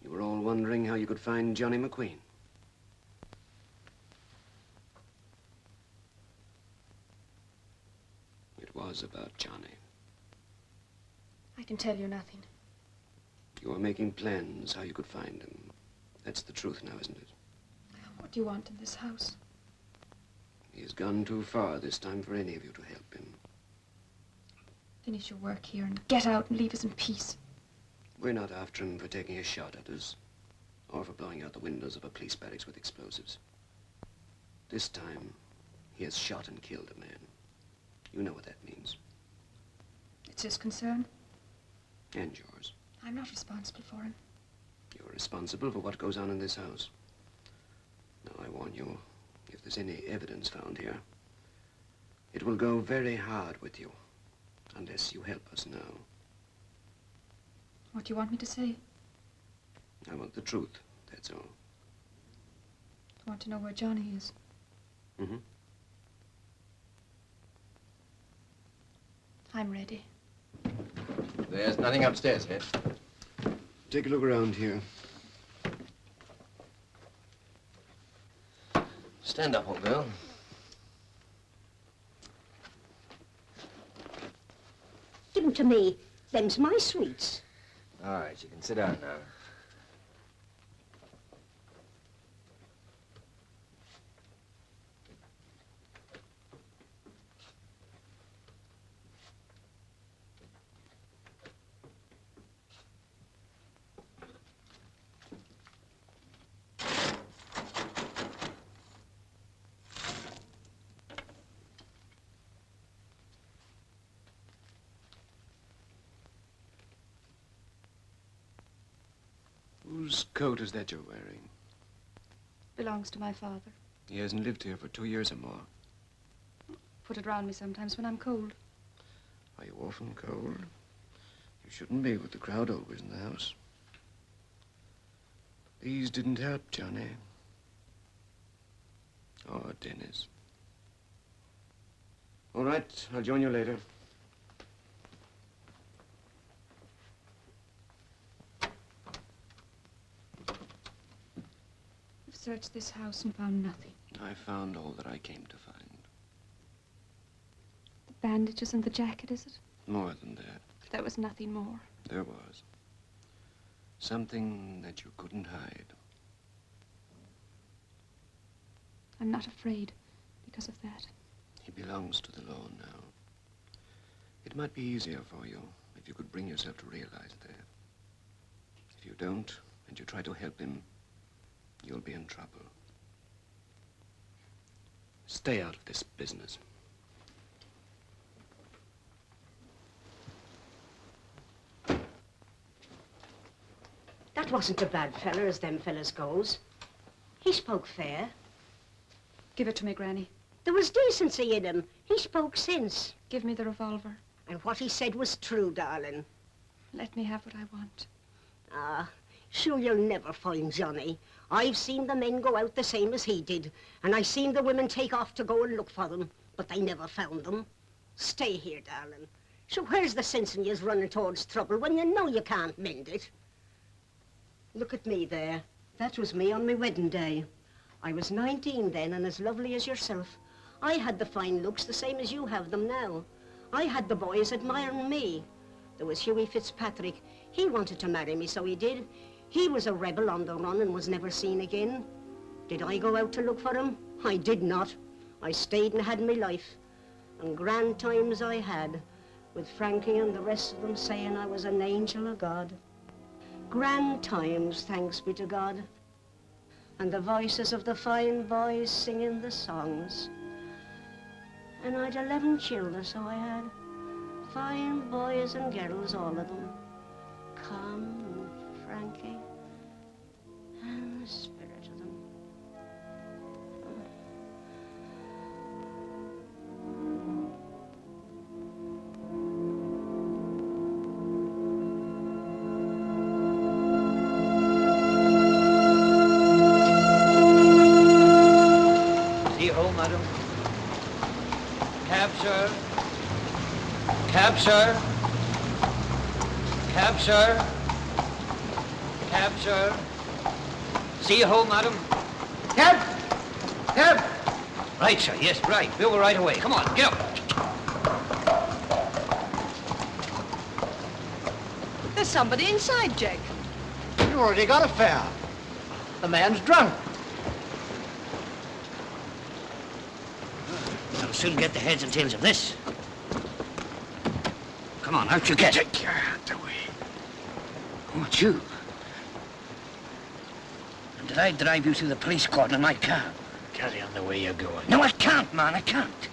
Speaker 17: You were all wondering how you could find Johnny McQueen. It was about Johnny.
Speaker 7: I can tell you nothing.
Speaker 17: You were making plans how you could find him. That's the truth now, isn't it?
Speaker 7: What do you want in this house?
Speaker 17: He's gone too far this time for any of you to help him.
Speaker 7: Finish your work here and get out and leave us in peace.
Speaker 17: We're not after him for taking a shot at us, or for blowing out the windows of a police barracks with explosives. This time, he has shot and killed a man. You know what that means.
Speaker 7: It's his concern.
Speaker 17: And yours.
Speaker 7: I'm not responsible for him.
Speaker 17: You're responsible for what goes on in this house. Now, I warn you, if there's any evidence found here, it will go very hard with you, unless you help us now.
Speaker 7: What do you want me to say?
Speaker 17: I want the truth, that's all.
Speaker 7: I want to know where Johnny is.
Speaker 17: Mm-hmm.
Speaker 7: I'm ready.
Speaker 17: There's nothing upstairs here. Take a look around here. Stand up, old girl.
Speaker 15: Give them to me. Them's my sweets.
Speaker 17: All right, you can sit down now. Whose coat is that you're wearing?
Speaker 7: Belongs to my father.
Speaker 17: He hasn't lived here for 2 years or more.
Speaker 7: Put it round me sometimes when I'm cold.
Speaker 17: Are you often cold? You shouldn't be with the crowd always in the house. These didn't help, Johnny. Or Dennis. All right, I'll join you later.
Speaker 7: I've searched this house and found nothing.
Speaker 17: I found all that I came to find.
Speaker 7: The bandages and the jacket, is it?
Speaker 17: More than that.
Speaker 7: There was nothing more.
Speaker 17: There was. Something that you couldn't hide.
Speaker 7: I'm not afraid because of that.
Speaker 17: He belongs to the law now. It might be easier for you if you could bring yourself to realize that. If you don't, and you try to help him, you'll be in trouble. Stay out of this business.
Speaker 15: That wasn't a bad feller as them fellas goes. He spoke fair.
Speaker 7: Give it to me, Granny.
Speaker 15: There was decency in him. He spoke sense.
Speaker 7: Give me the revolver.
Speaker 15: And what he said was true, darling.
Speaker 7: Let me have what I want.
Speaker 15: Ah, sure you'll never find Johnny. I've seen the men go out the same as he did, and I seen the women take off to go and look for them, but they never found them. Stay here, darling. So where's the sense in yous running towards trouble when you know you can't mend it? Look at me there. That was me on my wedding day. I was 19 then and as lovely as yourself. I had the fine looks the same as you have them now. I had the boys admiring me. There was Hughie Fitzpatrick. He wanted to marry me, so he did. He was a rebel on the run and was never seen again. Did I go out to look for him? I did not. I stayed and had my life. And grand times I had, with Frankie and the rest of them saying I was an angel of God. Grand times, thanks be to God. And the voices of the fine boys singing the songs. And I'd 11 children, so I had. Fine boys and girls, all of them. Come, and Frankie, and the spirit of them.
Speaker 14: Madam. Cab, sir. Cab, sir. Cab, sir. Cab, sir. See you home, madam. Cab! Cab! Right, sir. Yes, right. We'll go right away. Come on, get up.
Speaker 18: There's somebody inside, Jake.
Speaker 14: You already got a fare. The man's drunk. I'll soon get the heads and tails of this. Come on, out you get.
Speaker 12: Take your hand away.
Speaker 14: Oh, it's you. And did I drive you through the police cordon in my car?
Speaker 12: Carry on the way you're going.
Speaker 14: No, I can't, man, I can't.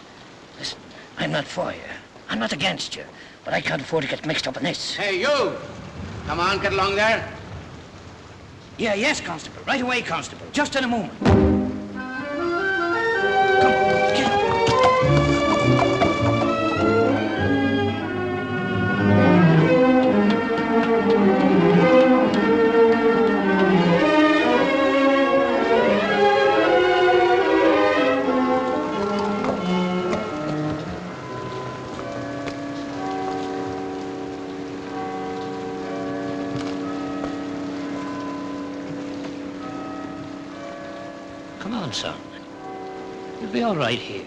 Speaker 14: Listen, I'm not for you. I'm not against you. But I can't afford to get mixed up in this.
Speaker 16: Hey, you! Come on, get along there.
Speaker 14: Yeah, yes, Constable. Right away, Constable. Just in a moment. Come on, son. You'll be all right here.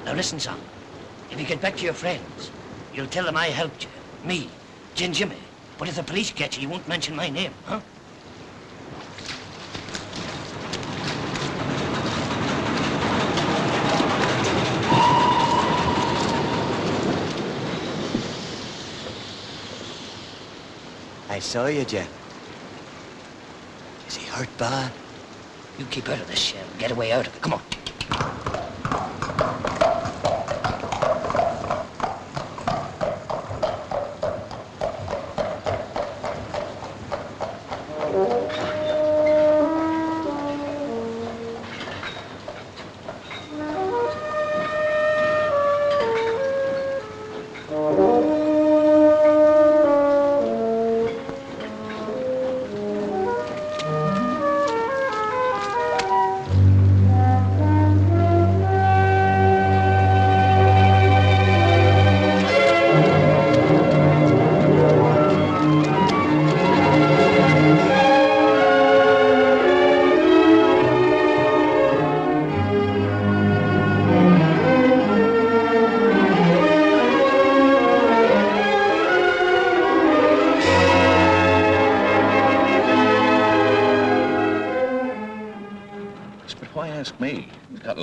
Speaker 14: Now listen, son. If you get back to your friends, you'll tell them I helped you. Me, Jimmy. But if the police get you, you won't mention my name, huh?
Speaker 19: I saw you, Jim. Is he hurt bad?
Speaker 14: You keep out of this shell and get away out of it. Come on.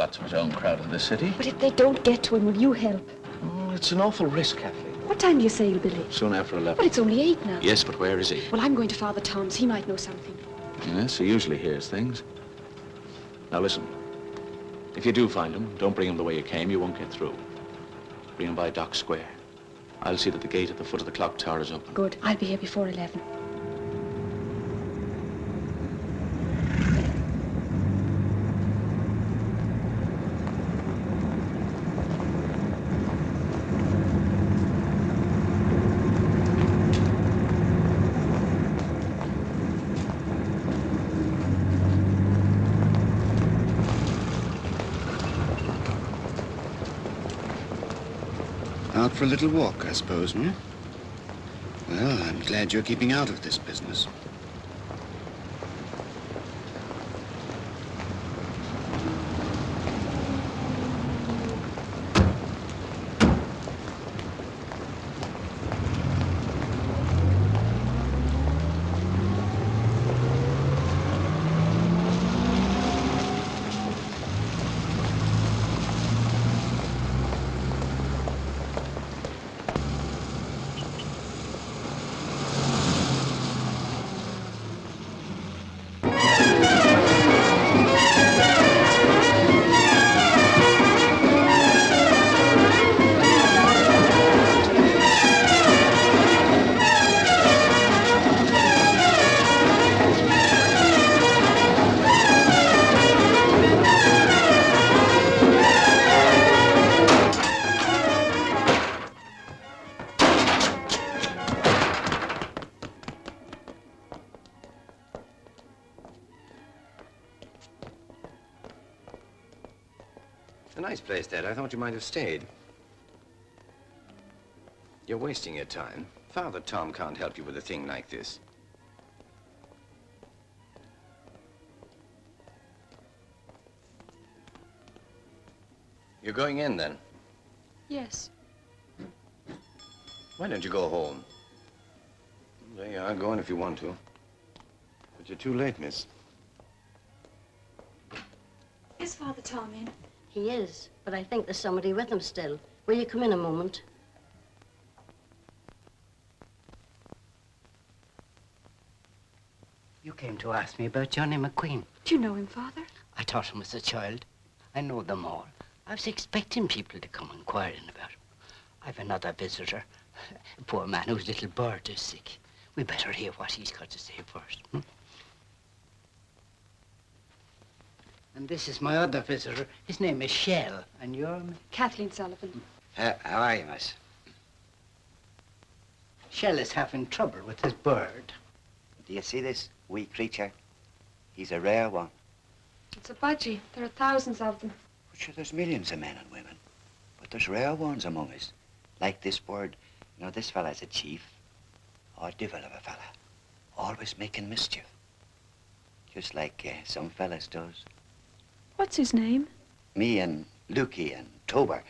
Speaker 20: Of his own crowd in the city.
Speaker 7: But if they don't get to him, will you help?
Speaker 20: It's an awful risk, Kathleen.
Speaker 7: What time do you say he'll be late?
Speaker 20: Soon after 11.
Speaker 7: But it's only 8 now.
Speaker 20: Yes, but where is he?
Speaker 7: Well, I'm going to Father Tom's. He might know something.
Speaker 20: Yes, he usually hears things. Now listen, if you do find him, don't bring him the way you came. You won't get through. Bring him by Dock Square. I'll see that the gate at the foot of the clock tower is open.
Speaker 7: Good. I'll be here before 11.
Speaker 1: Out for a little walk, I suppose, hmm? Well, I'm glad you're keeping out of this business.
Speaker 10: It's a nice place, Dad. I thought you might have stayed. You're wasting your time. Father Tom can't help you with a thing like this. You're going in, then?
Speaker 7: Yes.
Speaker 10: Why don't you go home? There you are. Go in if you want to. But you're too late, miss.
Speaker 7: Is Father Tom in?
Speaker 15: He is, but I think there's somebody with him still. Will you come in a moment?
Speaker 19: You came to ask me about Johnny McQueen.
Speaker 7: Do you know him, Father?
Speaker 19: I taught him as a child. I know them all. I was expecting people to come inquiring about him. I've another visitor, a poor man whose little bird is sick. We better hear what he's got to say first. And this is my other visitor. His name is Shell, and you're...
Speaker 7: Kathleen Sullivan.
Speaker 19: How are you, miss? Shell is having trouble with his bird.
Speaker 21: Do you see this wee creature? He's a rare one.
Speaker 7: It's a budgie. There are thousands of them.
Speaker 21: But sure, there's millions of men and women. But there's rare ones among us. Like this bird. You know, this fella's a chief. Or devil of a fella. Always making mischief. Just like some fellas does.
Speaker 7: What's his name?
Speaker 21: Me and Lukey and Tober.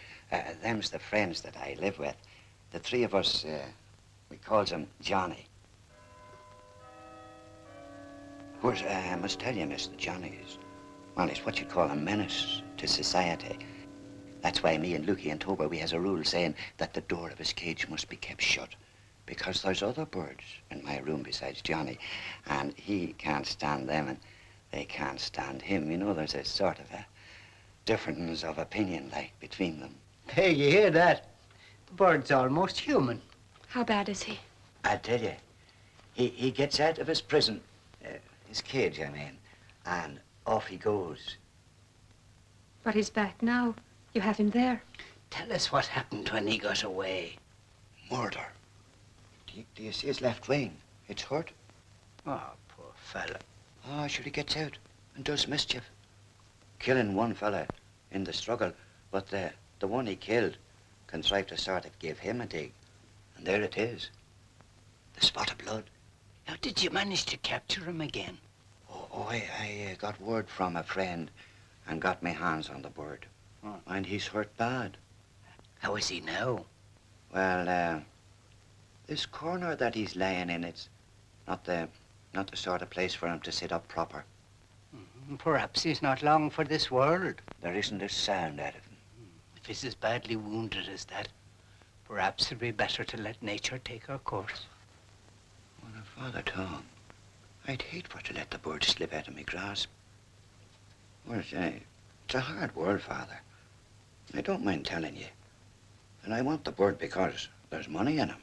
Speaker 21: Them's the friends that I live with. The three of us, We calls him Johnny. Of course, I must tell you, miss, that Johnny is, well, he's what you'd call a menace to society. That's why me and Lukey and Tober, we has a rule saying that the door of his cage must be kept shut. Because there's other birds in my room besides Johnny, and he can't stand them, and they can't stand him. You know, there's a sort of a difference of opinion, like, between them.
Speaker 19: Hey, you hear that? The bird's almost human.
Speaker 7: How bad is he?
Speaker 21: I tell you, he gets out of his prison, his cage, I mean, and off he goes.
Speaker 7: But he's back now. You have him there.
Speaker 19: Tell us what happened when he got away.
Speaker 21: Murder. Do you see his left wing? It's hurt.
Speaker 19: Oh, poor fella.
Speaker 21: Oh, sure, he gets out and does mischief. Killing one fella in the struggle, but the one he killed contrived to sort of give him a dig. And there it is. The spot of blood.
Speaker 19: How did you manage to capture him again?
Speaker 21: I got word from a friend and got my hands on the bird.
Speaker 19: Oh.
Speaker 21: And he's hurt bad.
Speaker 19: How is he now?
Speaker 21: Well, this corner that he's laying in, it's not the sort of place for him to sit up proper.
Speaker 19: Perhaps he's not long for this world.
Speaker 21: There isn't a sound out of him.
Speaker 19: If he's as badly wounded as that, perhaps it'd be better to let nature take her course.
Speaker 21: Well, now, Father Tom, I'd hate for to let the bird slip out of my grasp. Well, it's a hard world, Father. I don't mind telling you. And I want the bird because there's money in him.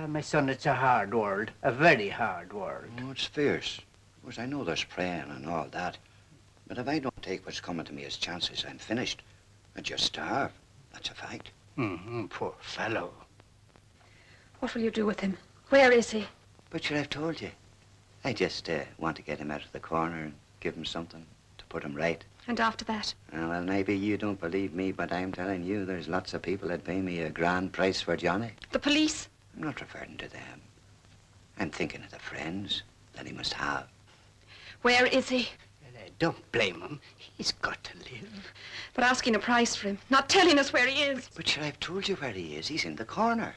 Speaker 19: My son, it's a hard world. A very hard world.
Speaker 21: Oh, it's fierce. Of course, I know there's praying and all that. But if I don't take what's coming to me as chances, I'm finished. I just starve. That's a fact.
Speaker 19: Poor fellow.
Speaker 7: What will you do with him? Where is he?
Speaker 21: But sure, I've told you. I just want to get him out of the corner and give him something to put him right.
Speaker 7: And after that?
Speaker 21: Well, maybe you don't believe me, but I'm telling you, there's lots of people that pay me a grand price for Johnny.
Speaker 7: The police?
Speaker 21: I'm not referring to them. I'm thinking of the friends that he must have.
Speaker 7: Where is he?
Speaker 19: Don't blame him. He's got to live.
Speaker 7: But asking a price for him, not telling us where he is.
Speaker 21: But sure, I've told you where he is. He's in the corner.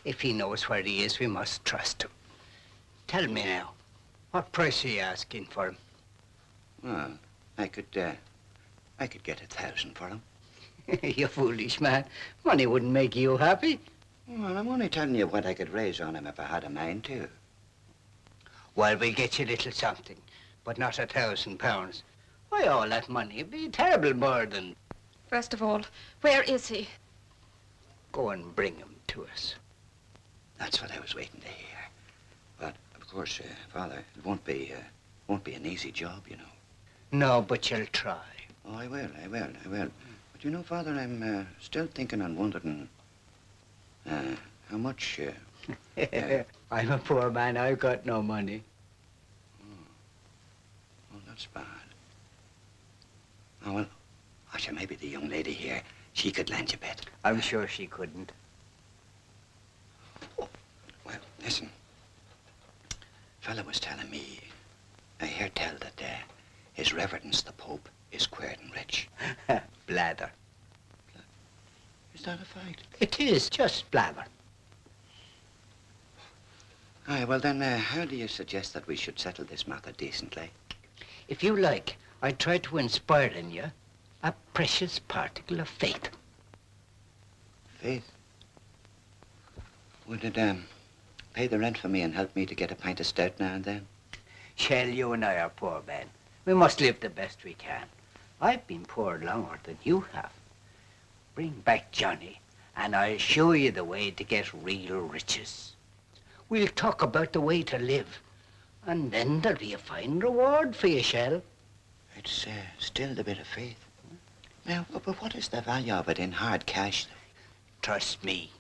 Speaker 19: If he knows where he is, we must trust him. Tell me now, what price are you asking for him?
Speaker 21: Well, I could get 1,000 for him.
Speaker 19: You foolish man. Money wouldn't make you happy.
Speaker 21: Well, I'm only telling you what I could raise on him if I had a mind to.
Speaker 19: Well, we'll get you a little something, but not £1,000. Why, all that money would be a terrible burden.
Speaker 7: First of all, where is he?
Speaker 19: Go and bring him to us.
Speaker 21: That's what I was waiting to hear. But, of course, Father, it won't be an easy job, you know.
Speaker 19: No, but you'll try.
Speaker 21: Oh, I will. But you know, Father, I'm still thinking and wondering how much...
Speaker 19: I'm a poor man. I've got no money.
Speaker 21: Oh, that's bad. Oh, well, sure, maybe the young lady here, she could lend you a bit.
Speaker 19: I'm sure she couldn't.
Speaker 21: Oh, well, listen. Fella was telling me, I hear tell that His Reverence the Pope is queer and rich.
Speaker 19: Blather.
Speaker 21: Is that a fact?
Speaker 19: It is, just blather.
Speaker 21: Aye, well then, how do you suggest that we should settle this matter decently?
Speaker 19: If you like, I'd try to inspire in you a precious particle of faith.
Speaker 21: Faith? Would it, pay the rent for me and help me to get a pint of stout now and then?
Speaker 19: Shell, you and I are poor men. We must live the best we can. I've been poor longer than you have. Bring back Johnny, and I'll show you the way to get real riches. We'll talk about the way to live, and then there'll be a fine reward for you, Shell.
Speaker 21: It's still the bit of faith. Now, but what is the value of it in hard cash, though?
Speaker 19: Trust me.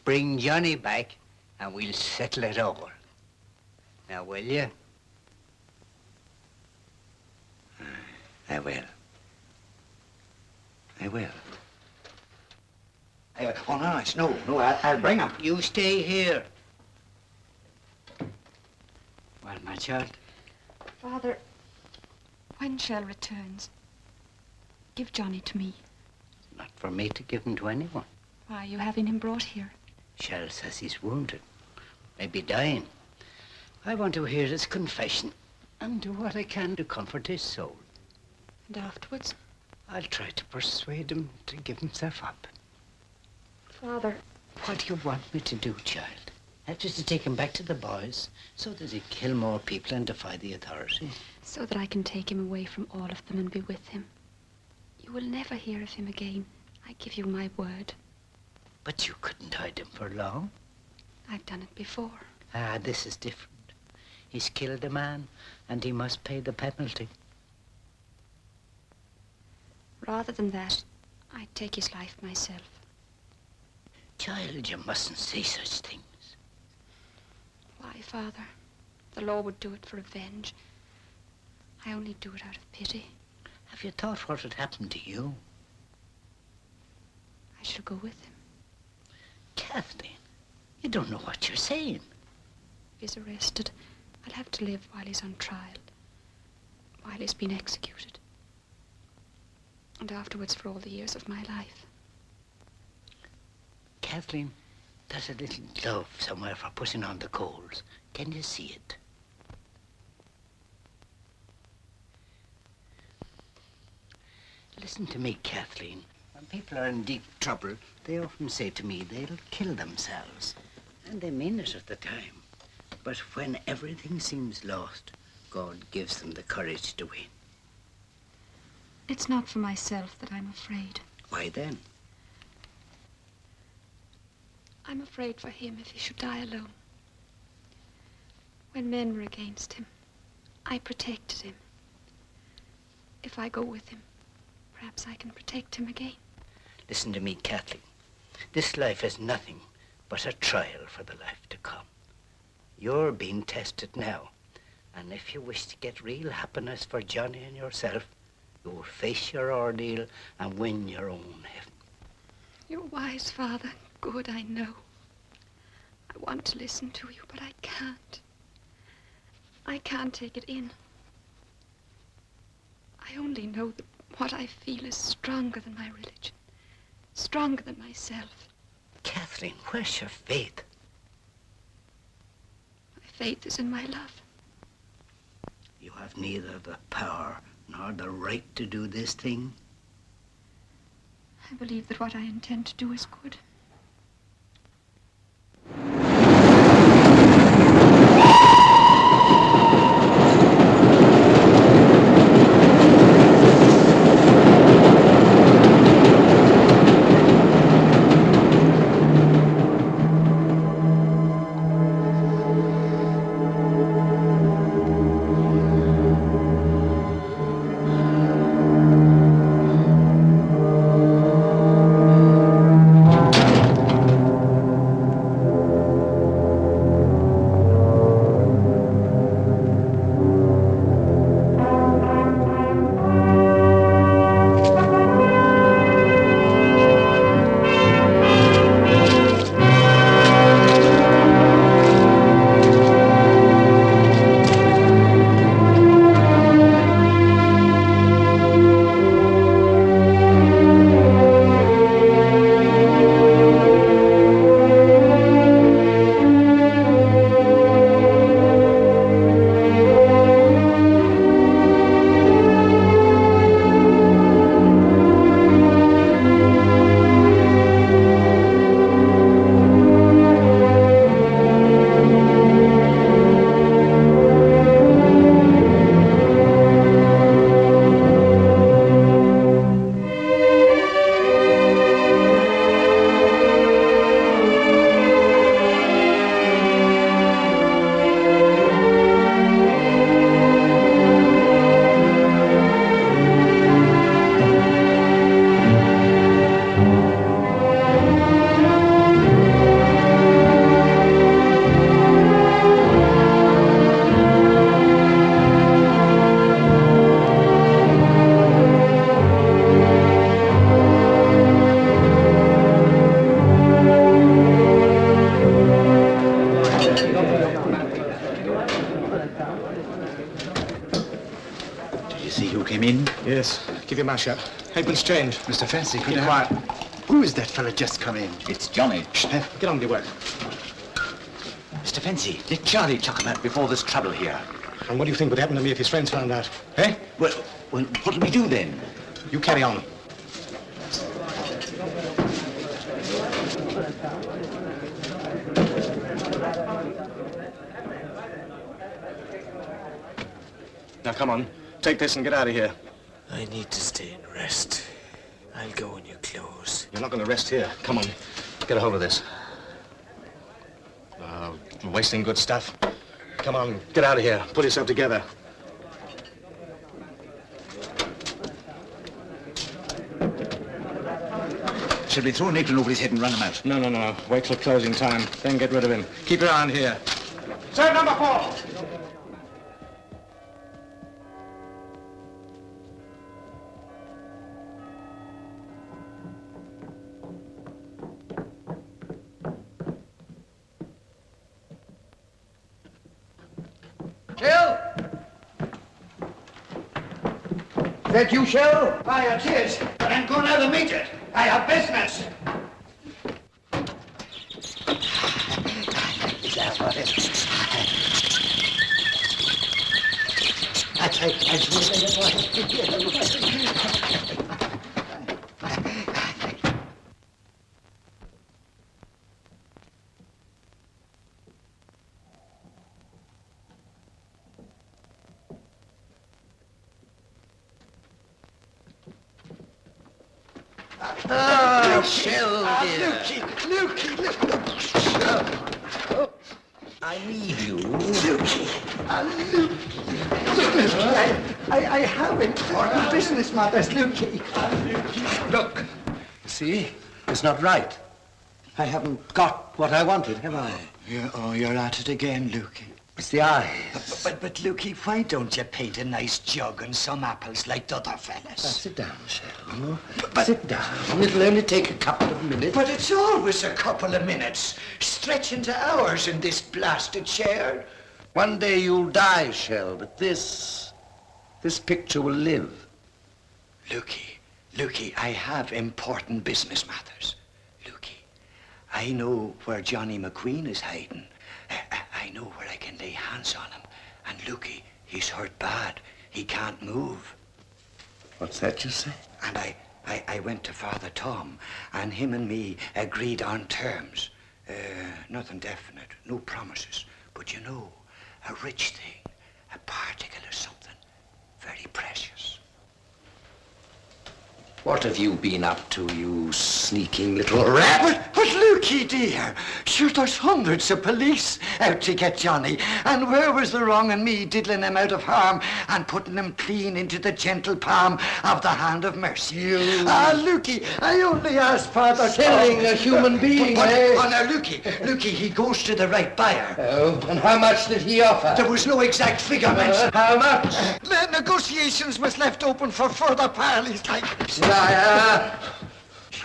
Speaker 19: Bring Johnny back, and we'll settle it over. Now, will you?
Speaker 21: I will. Oh, no, it's no, I'll bring him.
Speaker 19: You stay here. Well, my child?
Speaker 7: Father, when Shell returns, give Johnny to me.
Speaker 19: Not for me to give him to anyone.
Speaker 7: Why, are you having him brought here?
Speaker 19: Shell says he's wounded, maybe dying. I want to hear his confession and do what I can to comfort his soul.
Speaker 7: And afterwards?
Speaker 19: I'll try to persuade him to give himself up.
Speaker 7: Father.
Speaker 19: What do you want me to do, child? Just to take him back to the boys so that he'd kill more people and defy the authorities?
Speaker 7: So that I can take him away from all of them and be with him. You will never hear of him again. I give you my word.
Speaker 19: But you couldn't hide him for long.
Speaker 7: I've done it before.
Speaker 19: Ah, this is different. He's killed a man, and he must pay the penalty.
Speaker 7: Rather than that, I'd take his life myself.
Speaker 19: Child, you mustn't say such things.
Speaker 7: Why, Father? The law would do it for revenge. I only do it out of pity.
Speaker 19: Have you thought what would happen to you?
Speaker 7: I shall go with him.
Speaker 19: Kathleen, you don't know what you're saying.
Speaker 7: If he's arrested, I'll have to live while he's on trial, while he's been executed, and afterwards for all the years of my life.
Speaker 19: Kathleen, there's a little glove somewhere for putting on the coals. Can you see it? Listen to me, Kathleen. When people are in deep trouble, they often say to me they'll kill themselves. And they mean it at the time. But when everything seems lost, God gives them the courage to win.
Speaker 7: It's not for myself that I'm afraid.
Speaker 19: Why then?
Speaker 7: I'm afraid for him if he should die alone. When men were against him, I protected him. If I go with him, perhaps I can protect him again.
Speaker 19: Listen to me, Kathleen. This life is nothing but a trial for the life to come. You're being tested now. And if you wish to get real happiness for Johnny and yourself, you'll face your ordeal and win your own heaven.
Speaker 7: You're wise, Father. Good, I know. I want to listen to you, but I can't. I can't take it in. I only know that what I feel is stronger than my religion, stronger than myself.
Speaker 19: Kathleen, where's your faith?
Speaker 7: My faith is in my love.
Speaker 19: You have neither the power nor the right to do this thing.
Speaker 7: I believe that what I intend to do is good.
Speaker 2: Did you see who came in?
Speaker 3: Yes. Keep your mouth shut. Apron's changed.
Speaker 2: Mr. Fancy,
Speaker 3: Keep quiet. Who is that fella just come in?
Speaker 21: It's Johnny.
Speaker 3: Get on with your work.
Speaker 21: Mr. Fancy, let Charlie chuck him out before there's trouble here.
Speaker 3: And what do you think would happen to me if his friends found out? Eh?
Speaker 21: Well, what'll we do then?
Speaker 3: You carry on. Now, come on. Take this and get out of here.
Speaker 22: I need to stay and rest. I'll go when you close.
Speaker 3: You're not going to rest here. Come on. Get a hold of this. You're wasting good stuff. Come on. Get out of here. Pull yourself together.
Speaker 21: Should we throw an apron over his head and run him out?
Speaker 3: No. Wait till closing time. Then get rid of him. Keep your eye on here. Serve number 4.
Speaker 16: Shell? Is that you, Shell?
Speaker 21: Aye, it is. But I'm going out to meet it. I have business.
Speaker 16: Oh, Shell, dear.
Speaker 21: Lukey.
Speaker 16: I need you.
Speaker 21: Lukey. I have important business matters, Lukey.
Speaker 16: Look, see, it's not right. I haven't got what I wanted, have I?
Speaker 21: You're at it again, Lukey.
Speaker 16: It's the eyes.
Speaker 21: But Lukey, why don't you paint a nice jug and some apples like the other fellas?
Speaker 16: Sit down, Shell. Sit down. It'll only take a couple of minutes.
Speaker 21: But it's always a couple of minutes. Stretch into hours in this blasted chair.
Speaker 16: One day you'll die, Shell, but this picture will live.
Speaker 21: Lukey, I have important business matters. Lukey, I know where Johnny McQueen is hiding. I know where I can lay hands on him. And Lukey, he's hurt bad. He can't move.
Speaker 16: What's that you say?
Speaker 21: And I went to Father Tom, and him and me agreed on terms. Nothing definite, no promises. But you know, a rich thing, a particle of something very precious.
Speaker 16: What have you been up to, you sneaking little rat?
Speaker 21: But Lukey, dear, sure, there's hundreds of police out to get Johnny. And where was the wrong in me diddling him out of harm and putting him clean into the gentle palm of the hand of mercy? Lukey, I only asked Father
Speaker 16: Selling a human being, eh?
Speaker 21: Oh, now, Lukey, he goes to the right buyer.
Speaker 16: Oh, and how much did he offer?
Speaker 21: There was no exact figure mentioned.
Speaker 16: How much?
Speaker 21: The negotiations was left open for further parleys, like...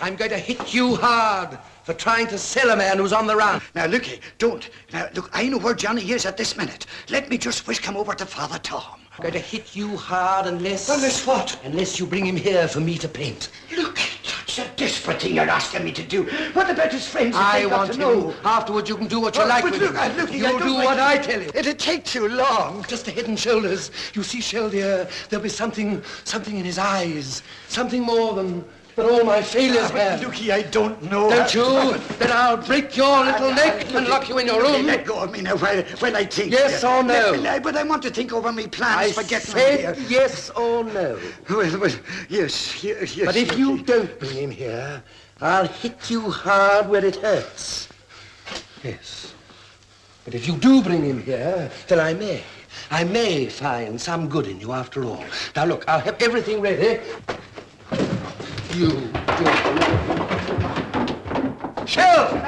Speaker 16: I'm going to hit you hard for trying to sell a man who's on the run.
Speaker 21: Now, Lukey, don't. Now, look, I know where Johnny is at this minute. Let me just whisk him over to Father Tom.
Speaker 16: I'm going to hit you hard unless...
Speaker 21: Unless what?
Speaker 16: Unless you bring him here for me to paint.
Speaker 21: Look, that's a desperate thing you're asking me to do. What about his friends?
Speaker 16: I want to know. Afterwards, you can do what you like with him.
Speaker 21: You'll
Speaker 16: do what I tell you.
Speaker 21: It'd take too long.
Speaker 16: Just the head and shoulders. You see, Shell, dear, there'll be something in his eyes. Something more than all my failures have.
Speaker 21: Lukey, I don't know.
Speaker 16: Don't you? Then I'll break your little neck and lock you in your room.
Speaker 21: Let go of me now while I think.
Speaker 16: Yes or no?
Speaker 21: But I want to think over my plans for getting
Speaker 16: said
Speaker 21: him here.
Speaker 16: Yes or no.
Speaker 21: Well, yes.
Speaker 16: But if you don't bring him here, I'll hit you hard where it hurts. Yes. But if you do bring him here, then I may find some good in you after all. Now look, I'll have everything ready. You do.
Speaker 21: Shell!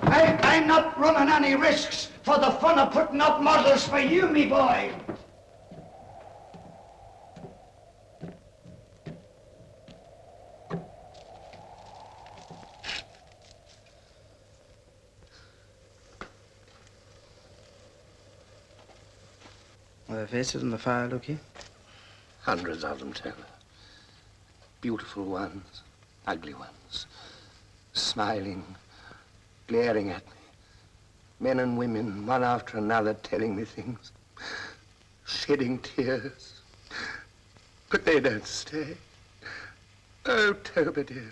Speaker 21: I'm not running any risks for the fun of putting up models for you, me boy.
Speaker 2: Are there faces in the fire, Lukey?
Speaker 16: Hundreds of them, Taylor. Beautiful ones, ugly ones. smiling, glaring at me. Men and women, one after another, telling me things, shedding tears. But they don't stay. Oh, Toba, dear,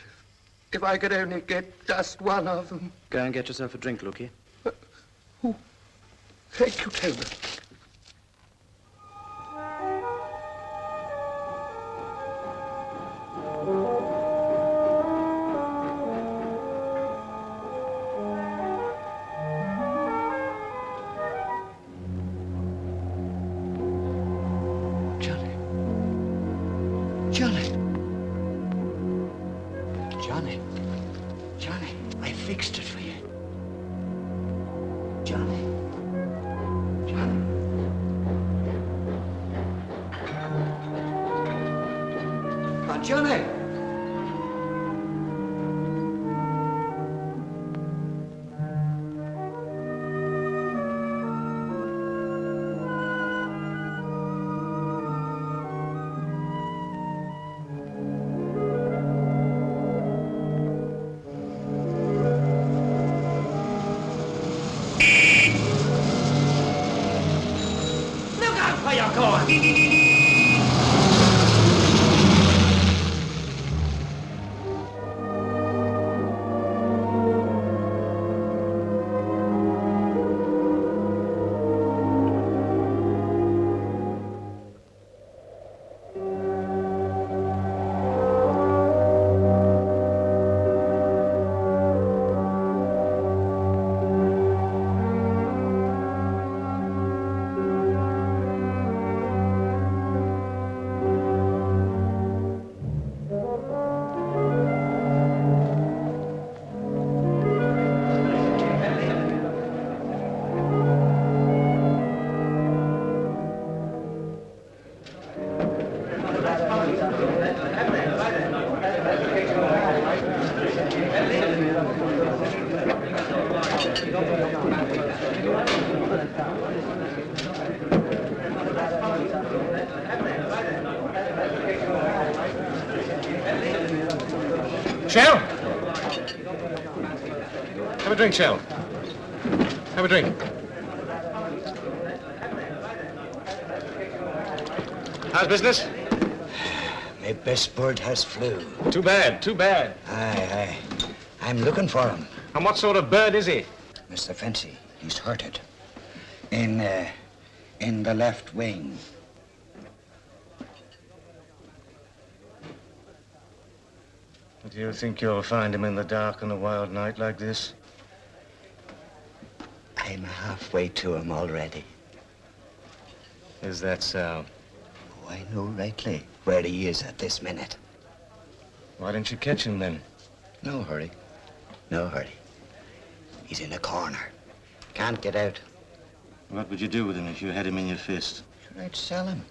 Speaker 16: if I could only get just one of them.
Speaker 3: Go and get yourself a drink, Lukey.
Speaker 16: Thank you, Toba.
Speaker 21: Johnny, I fixed it for you. Johnny. Johnny!
Speaker 9: Look out where you're going!
Speaker 3: Shell? Have a drink, Shell. Have a drink. How's business?
Speaker 21: My best bird has flew.
Speaker 3: Too bad, too bad.
Speaker 21: Aye. I'm looking for him.
Speaker 3: And what sort of bird is he?
Speaker 21: Mr. Fancy, he's hurted. In the left wing.
Speaker 3: Do you think you'll find him in the dark on a wild night like this?
Speaker 21: I'm halfway to him already.
Speaker 3: Is that so?
Speaker 21: Oh, I know rightly where he is at this minute.
Speaker 3: Why didn't you catch him then?
Speaker 21: No hurry. No hurry. He's in a corner. Can't get out.
Speaker 3: What would you do with him if you had him in your fist?
Speaker 21: Sure, I'd sell him.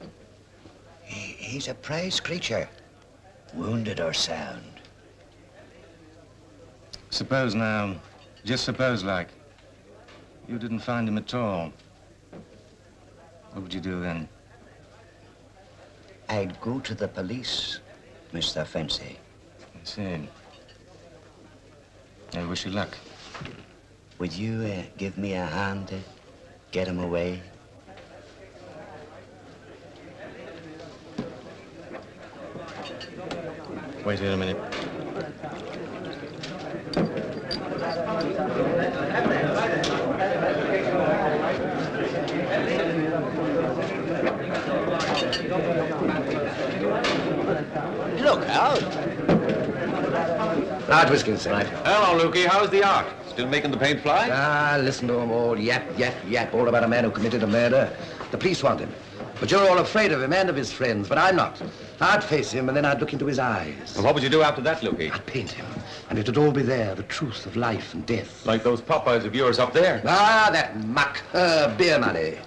Speaker 21: He's a prize creature. Wounded or sound.
Speaker 3: Suppose now, just suppose like, you didn't find him at all. What would you do then?
Speaker 21: I'd go to the police, Mr. Fancy.
Speaker 3: I see. I wish you luck.
Speaker 21: Would you give me a hand to get him away?
Speaker 3: Wait here a minute.
Speaker 21: Look out!
Speaker 16: Hard whiskers, right?
Speaker 10: Hello, Lukey. How's the art? Still making the paint fly?
Speaker 16: Ah, listen to them all. Yap, all about a man who committed a murder. The police want him. But you're all afraid of him and of his friends, but I'm not. I'd face him, and then I'd look into his eyes.
Speaker 10: Well, what would you do after that, Lukey?
Speaker 16: I'd paint him, and it'd all be there, the truth of life and death.
Speaker 10: Like those Popeyes of yours up there?
Speaker 16: Ah, that muck. Beer money.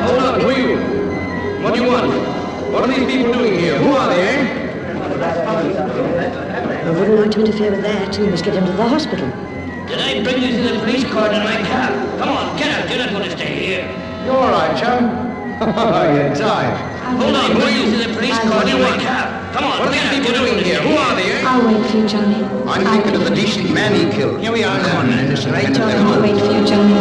Speaker 3: Hold on, who are you? What do you want? What are these people doing here? Who are they,
Speaker 15: I wouldn't like to interfere with that. We must get him to the hospital.
Speaker 14: Did I bring you to the police court in my cab? Come on, get out. You're not going to stay here.
Speaker 16: You all right, chum? You're tired.
Speaker 14: Hold on, bring you to the police court in my cab. Come on,
Speaker 3: What are
Speaker 14: get
Speaker 3: these
Speaker 14: out.
Speaker 3: people doing here? Who are they?
Speaker 5: I'll wait for you, Johnny.
Speaker 3: I'm thinking of the decent man he killed.
Speaker 16: Here we are.
Speaker 3: Come on, man. Listen,
Speaker 5: Right, Johnny, I'll wait for you, Johnny.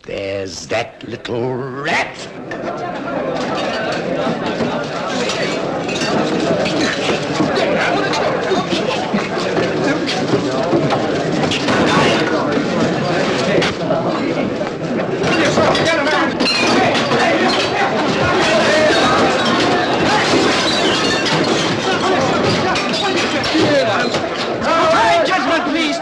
Speaker 16: There's that little rat.
Speaker 9: Gentlemen, please.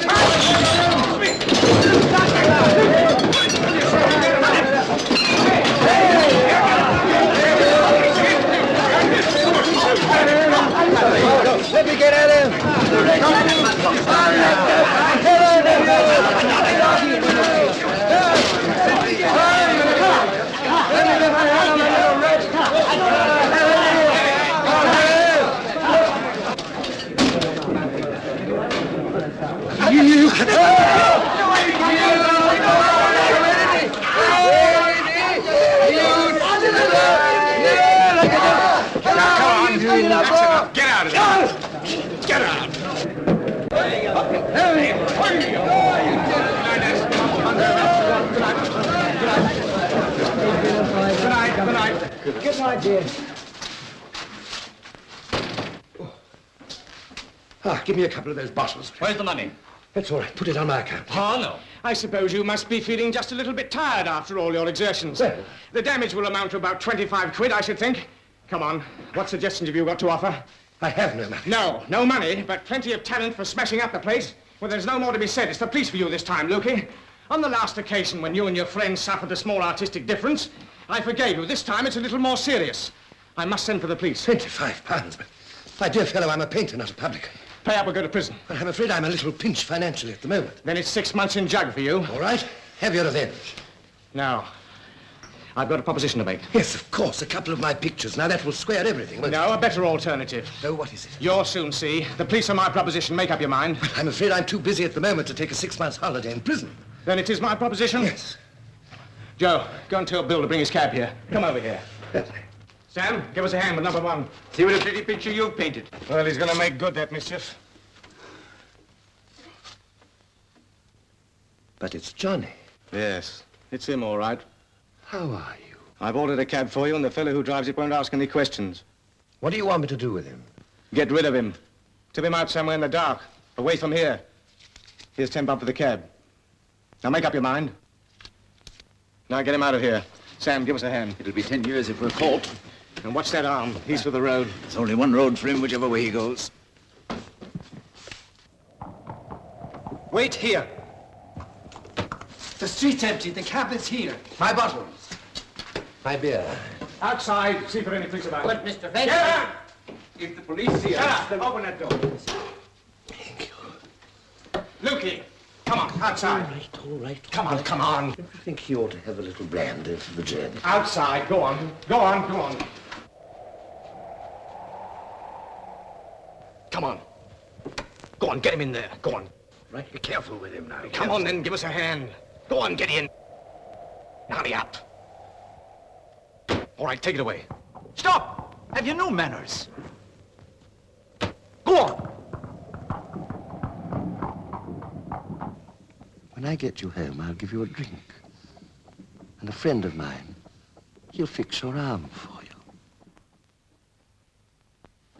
Speaker 16: Let me get at him.
Speaker 3: Get out of there. Get out.
Speaker 16: Good night, dear. Give me a couple of those bottles.
Speaker 13: Where's the money?
Speaker 16: That's all right. Put it on my account.
Speaker 13: Oh, no. I suppose you must be feeling just a little bit tired after all your exertions.
Speaker 16: Well.
Speaker 13: The damage will amount to about 25 quid, I should think. Come on. What suggestions have you got to offer?
Speaker 16: I have no money.
Speaker 13: No, no money, but plenty of talent for smashing up the place. Well, there's no more to be said. It's the police for you this time, Lukey. On the last occasion when you and your friends suffered a small artistic difference, I forgave you. This time it's a little more serious. I must send for the police.
Speaker 16: £25, but my dear fellow, I'm a painter, not a publican.
Speaker 13: Pay up or go to prison.
Speaker 16: Well, I'm afraid I'm a little pinched financially at the moment.
Speaker 13: Then it's 6 months in jug for you.
Speaker 16: All right. Have your revenge.
Speaker 13: Now, I've got a proposition to make.
Speaker 16: Yes, of course. A couple of my pictures. Now, that will square everything, won't
Speaker 13: No, a better alternative.
Speaker 16: No, what is it?
Speaker 13: You'll soon see. The police are my proposition. Make up your mind.
Speaker 16: I'm afraid I'm too busy at the moment to take a 6 months holiday in prison.
Speaker 13: Then it is my proposition?
Speaker 16: Yes.
Speaker 13: Joe, go and tell Bill to bring his cab here. Come over here. Sam, give us a hand with number 1.
Speaker 3: See what a pretty picture you've painted.
Speaker 13: Well, he's going to make good that mischief.
Speaker 16: But it's Johnny.
Speaker 13: Yes, it's him, all right.
Speaker 16: How are you?
Speaker 13: I've ordered a cab for you, and the fellow who drives it won't ask any questions.
Speaker 16: What do you want me to do with him?
Speaker 13: Get rid of him. Tip him out somewhere in the dark, away from here. Here's 10 bob for the cab. Now make up your mind. Now get him out of here. Sam, give us a hand.
Speaker 1: It'll be 10 years if we're caught.
Speaker 13: And watch that arm. He's for the road.
Speaker 1: There's only one road for him, whichever way he goes.
Speaker 16: Wait here. The street's empty. The cab is here. My bottles. My beer.
Speaker 13: Outside. See if there are any police about.
Speaker 14: But, Mr.
Speaker 13: Get
Speaker 14: Fenton...
Speaker 13: out!
Speaker 3: If the police see
Speaker 13: Shut
Speaker 3: us...
Speaker 13: up! Open that door. Thank you. Lukey, come on, outside.
Speaker 16: All right.
Speaker 13: Come on, come on.
Speaker 16: Don't you think he ought to have a little brandy for the journey?
Speaker 13: Outside. Go on. Go on, go on. Come on. Go on, get him in there. Go on.
Speaker 16: Right, be careful with him now.
Speaker 13: Come on, then, give us a hand. Go on, get in. Hurry up. All right, take it away.
Speaker 1: Stop! Have you no manners?
Speaker 13: Go on.
Speaker 16: When I get you home, I'll give you a drink. And a friend of mine, he'll fix your arm for you.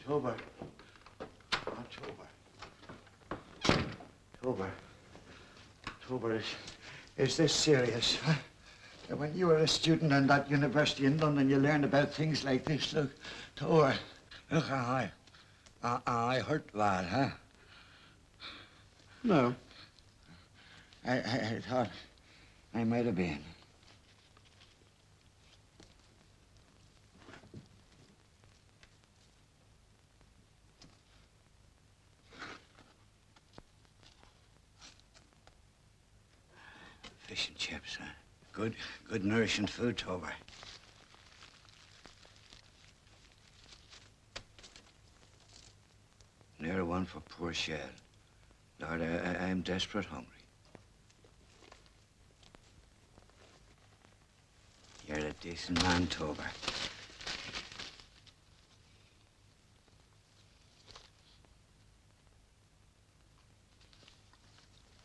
Speaker 21: Tober. Tober, is this serious? Huh? When you were a student in that university in London, you learned about things like this. Look, Tober, look, I hurt bad, huh?
Speaker 16: No.
Speaker 21: I thought I might have been. Fish and chips, huh? Good nourishing food, Tober. Near one for poor Shell. Lord, I'm desperate hungry. You're a decent man, Tober.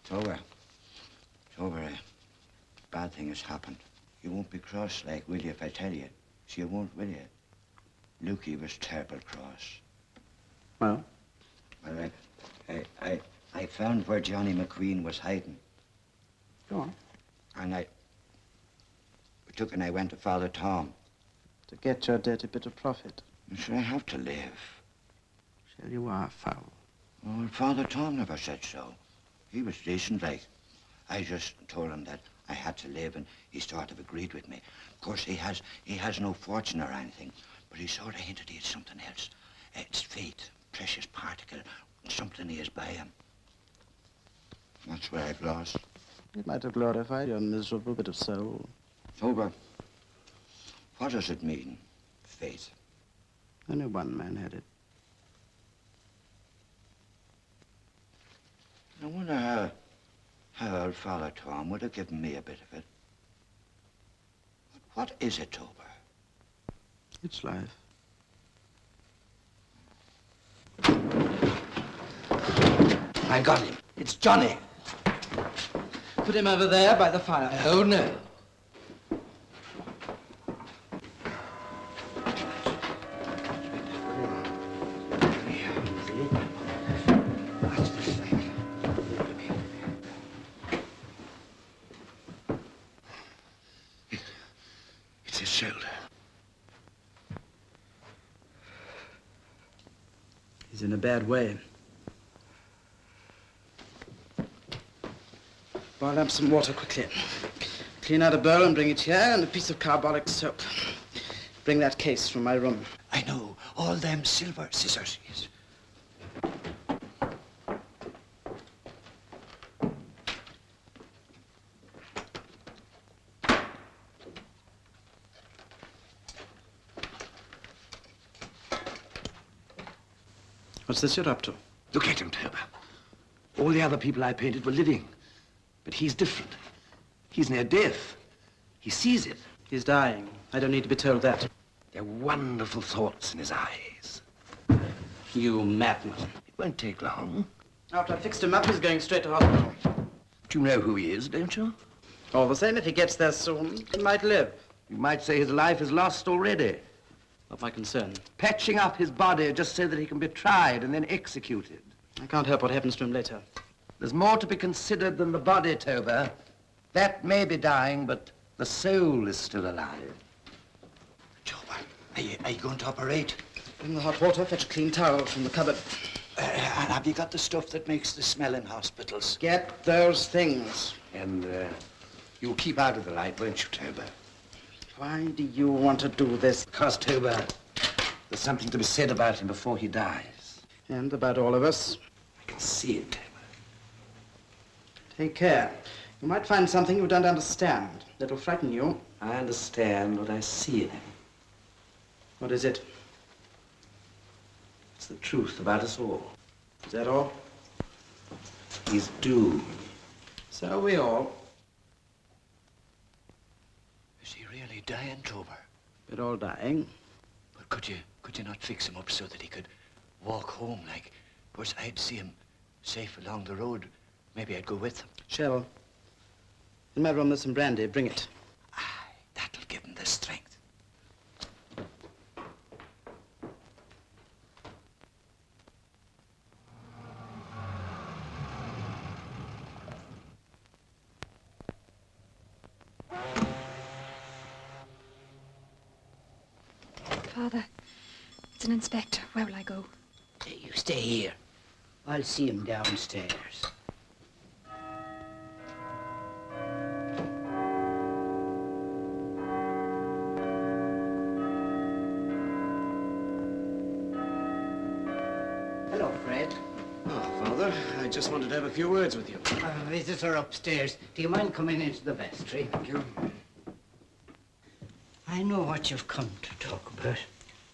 Speaker 21: Tober, a bad thing has happened. You won't be cross like, will you, if I tell you? So you won't, will you? Lukey was terrible cross.
Speaker 16: Well?
Speaker 21: Well, I found where Johnny McQueen was hiding.
Speaker 16: Go on.
Speaker 21: And I went to Father Tom.
Speaker 16: To get your dirty bit of profit.
Speaker 21: So I have to live.
Speaker 16: Shall you are foul.
Speaker 21: Well, Father Tom never said so. He was decent, like. I just told him that I had to live, and he sort of agreed with me. Of course, he has no fortune or anything, but he sort of hinted he had something else. It's fate, precious particle, something he has by him. That's where I've lost.
Speaker 16: It might have glorified your miserable bit of soul.
Speaker 21: Tober, what does it mean, fate?
Speaker 16: Only one man had it.
Speaker 21: I wonder how old Father Tom would have given me a bit of it. What is it, Tober?
Speaker 16: It's life.
Speaker 21: I got him. It's Johnny.
Speaker 16: Put him over there by the fire.
Speaker 21: Oh, no.
Speaker 16: It's his shoulder. He's in a bad way. Boil up some water quickly. Clean out a bowl and bring it here, and a piece of carbolic soap. Bring that case from my room.
Speaker 21: I know. All them silver scissors, yes.
Speaker 16: What's this you're up to?
Speaker 21: Look at him, Tober. All the other people I painted were living. But he's different. He's near death. He sees it.
Speaker 16: He's dying. I don't need to be told that.
Speaker 21: There are wonderful thoughts in his eyes.
Speaker 16: You madman.
Speaker 21: It won't take long.
Speaker 16: After I fixed him up, he's going straight to hospital.
Speaker 21: Do you know who he is, don't you?
Speaker 16: All the same, if he gets there soon, he might live.
Speaker 21: You might say his life is lost already.
Speaker 16: Not my concern.
Speaker 21: Patching up his body just so that he can be tried and then executed.
Speaker 16: I can't help what happens to him later.
Speaker 21: There's more to be considered than the body, Tober. That may be dying, but the soul is still alive. Tober, are you going to operate?
Speaker 16: Bring the hot water, fetch a clean towel from the cupboard.
Speaker 21: And have you got the stuff that makes the smell in hospitals?
Speaker 16: Get those things.
Speaker 21: And you'll keep out of the light, won't you, Tober?
Speaker 16: Why do you want to do this?
Speaker 21: Because, Tober, there's something to be said about him before he dies.
Speaker 16: And about all of us.
Speaker 21: I can see it, Tober.
Speaker 16: Take care. You might find something you don't understand. That'll frighten you.
Speaker 21: I understand what I see in him.
Speaker 16: What is it?
Speaker 21: It's the truth about us all.
Speaker 16: Is that all?
Speaker 21: He's doomed.
Speaker 16: So are we all.
Speaker 21: Is he really dying, Tober?
Speaker 16: We're all dying.
Speaker 21: But could you not fix him up so that he could walk home like? Of course, I'd see him safe along the road. Maybe I'd go with him.
Speaker 16: Shell, in my room there's some brandy. Bring it.
Speaker 21: Aye, that'll give him the strength.
Speaker 5: Father, it's an inspector. Where will I go?
Speaker 19: You stay here. I'll see him downstairs. Hello, Fred.
Speaker 17: Oh, Father, I just wanted to have a few words with you.
Speaker 19: A visitor upstairs. Do you mind coming into the vestry?
Speaker 17: Thank you.
Speaker 19: I know what you've come to talk about.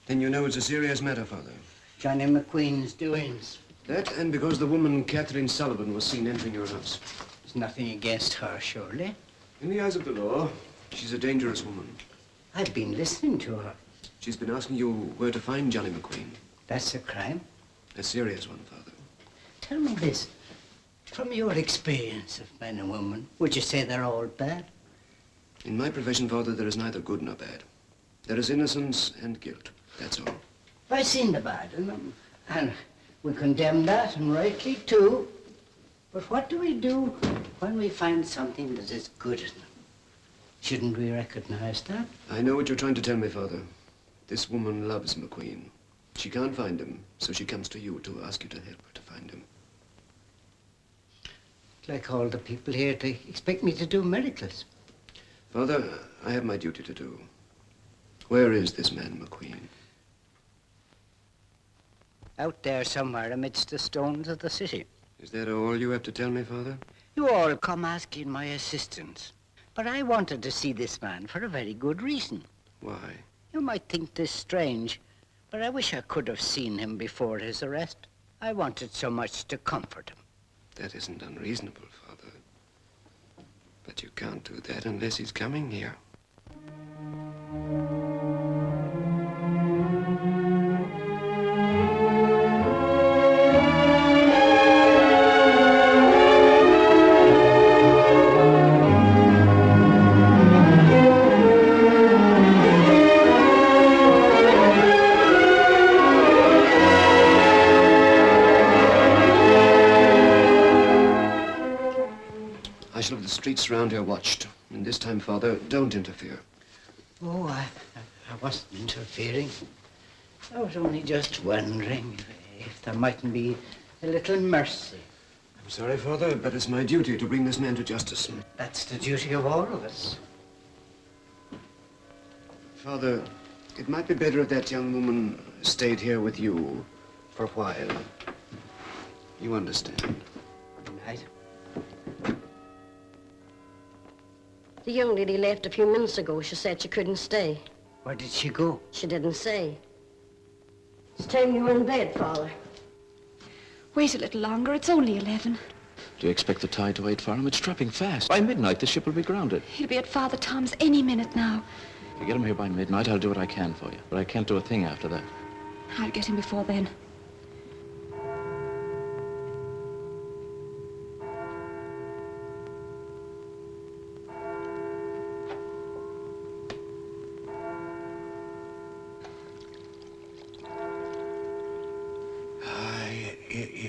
Speaker 17: Then you know it's a serious matter, Father.
Speaker 19: Johnny McQueen's doings.
Speaker 17: That and because the woman, Kathleen Sullivan, was seen entering your house.
Speaker 19: There's nothing against her, surely.
Speaker 17: In the eyes of the law, she's a dangerous woman.
Speaker 19: I've been listening to her.
Speaker 17: She's been asking you where to find Johnny McQueen.
Speaker 19: That's a crime?
Speaker 17: A serious one, Father.
Speaker 19: Tell me this. From your experience of men and women, would you say they're all bad?
Speaker 17: In my profession, Father, there is neither good nor bad. There is innocence and guilt. That's all.
Speaker 19: I've seen the bad in them, and we condemn that, and rightly too. But what do we do when we find something that is good in them? Shouldn't we recognize that?
Speaker 17: I know what you're trying to tell me, Father. This woman loves McQueen. She can't find him, so she comes to you to ask you to help her to find him.
Speaker 19: Like all the people here, they expect me to do miracles.
Speaker 17: Father, I have my duty to do. Where is this man, McQueen?
Speaker 19: Out there somewhere amidst the stones of the city.
Speaker 17: Is that all you have to tell me, Father?
Speaker 19: You all come asking my assistance. But I wanted to see this man for a very good reason.
Speaker 17: Why?
Speaker 19: You might think this strange, but I wish I could have seen him before his arrest. I wanted so much to comfort him.
Speaker 17: That isn't unreasonable, Father. But you can't do that unless he's coming here. I shall have the streets around here watched. And this time, Father, don't interfere.
Speaker 19: Oh, I wasn't interfering. I was only just wondering if there mightn't be a little mercy.
Speaker 17: I'm sorry, Father, but it's my duty to bring this man to justice.
Speaker 19: That's the duty of all of us.
Speaker 17: Father, it might be better if that young woman stayed here with you for a while. You understand?
Speaker 19: Right.
Speaker 4: The young lady left a few minutes ago. She said she couldn't stay.
Speaker 19: Where did she go?
Speaker 4: She didn't say. It's time you were in bed, Father.
Speaker 7: Wait a little longer. It's only 11.
Speaker 20: Do you expect the tide to wait for him? It's dropping fast. By midnight, the ship will be grounded.
Speaker 7: He'll be at Father Tom's any minute now.
Speaker 20: If you get him here by midnight, I'll do what I can for you. But I can't do a thing after that.
Speaker 7: I'll get him before then.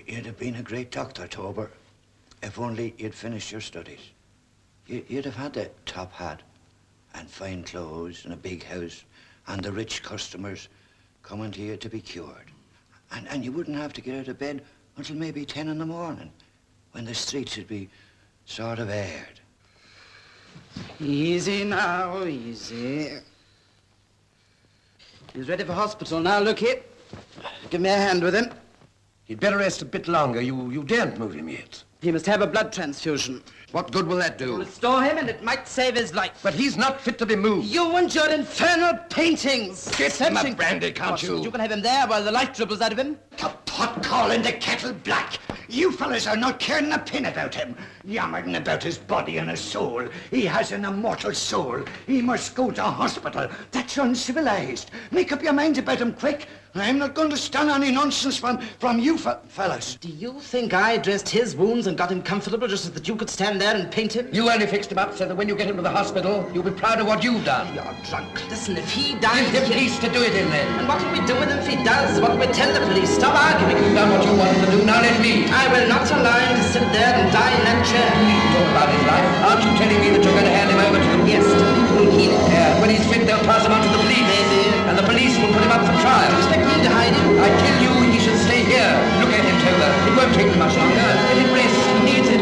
Speaker 21: You'd have been a great doctor, Tober, if only you'd finished your studies. You'd have had that top hat and fine clothes and a big house and the rich customers coming to you to be cured. And you wouldn't have to get out of bed until maybe 10 in the morning, when the streets would be sort of aired.
Speaker 9: Easy now, easy. He's ready for hospital now, look here. Give me a hand with him.
Speaker 16: He'd better rest a bit longer. You daren't move him yet.
Speaker 9: He must have a blood transfusion.
Speaker 16: What good will that do?
Speaker 9: Restore him and it might save his life.
Speaker 16: But he's not fit to be moved.
Speaker 9: You and your infernal paintings.
Speaker 16: Get him a brandy, can't you?
Speaker 9: You can have him there while the life dribbles out of him.
Speaker 21: The pot calling the kettle black. You fellas are not caring a pin about him. Yammering about his body and his soul. He has an immortal soul. He must go to hospital. That's uncivilized. Make up your minds about him quick. I'm not going to stand any nonsense from you fellas.
Speaker 9: Do you think I dressed his wounds and got him comfortable just so that you could stand there and paint him?
Speaker 16: You only fixed him up so that when you get him to the hospital, you'll be proud of what you've done.
Speaker 9: You're drunk. Listen, if he dies...
Speaker 16: Give him peace to do it in then.
Speaker 9: And what will we do with him if he does? What will we tell the police? Stop arguing.
Speaker 16: You've done what you wanted to do, now let me.
Speaker 9: I will not allow him to sit there and die in that chair.
Speaker 16: You talk about his life. Aren't you telling me that you're going to hand him over to them?
Speaker 9: Yes, to people who heal him.
Speaker 16: Yeah, when he's fit, they'll pass him on to the police.
Speaker 9: Maybe.
Speaker 16: And the police will put him up for trial.
Speaker 9: Expect me to hide him?
Speaker 16: I tell you, he should stay here. Look at him, Tober. It won't take much longer. Let him rest. He needs it.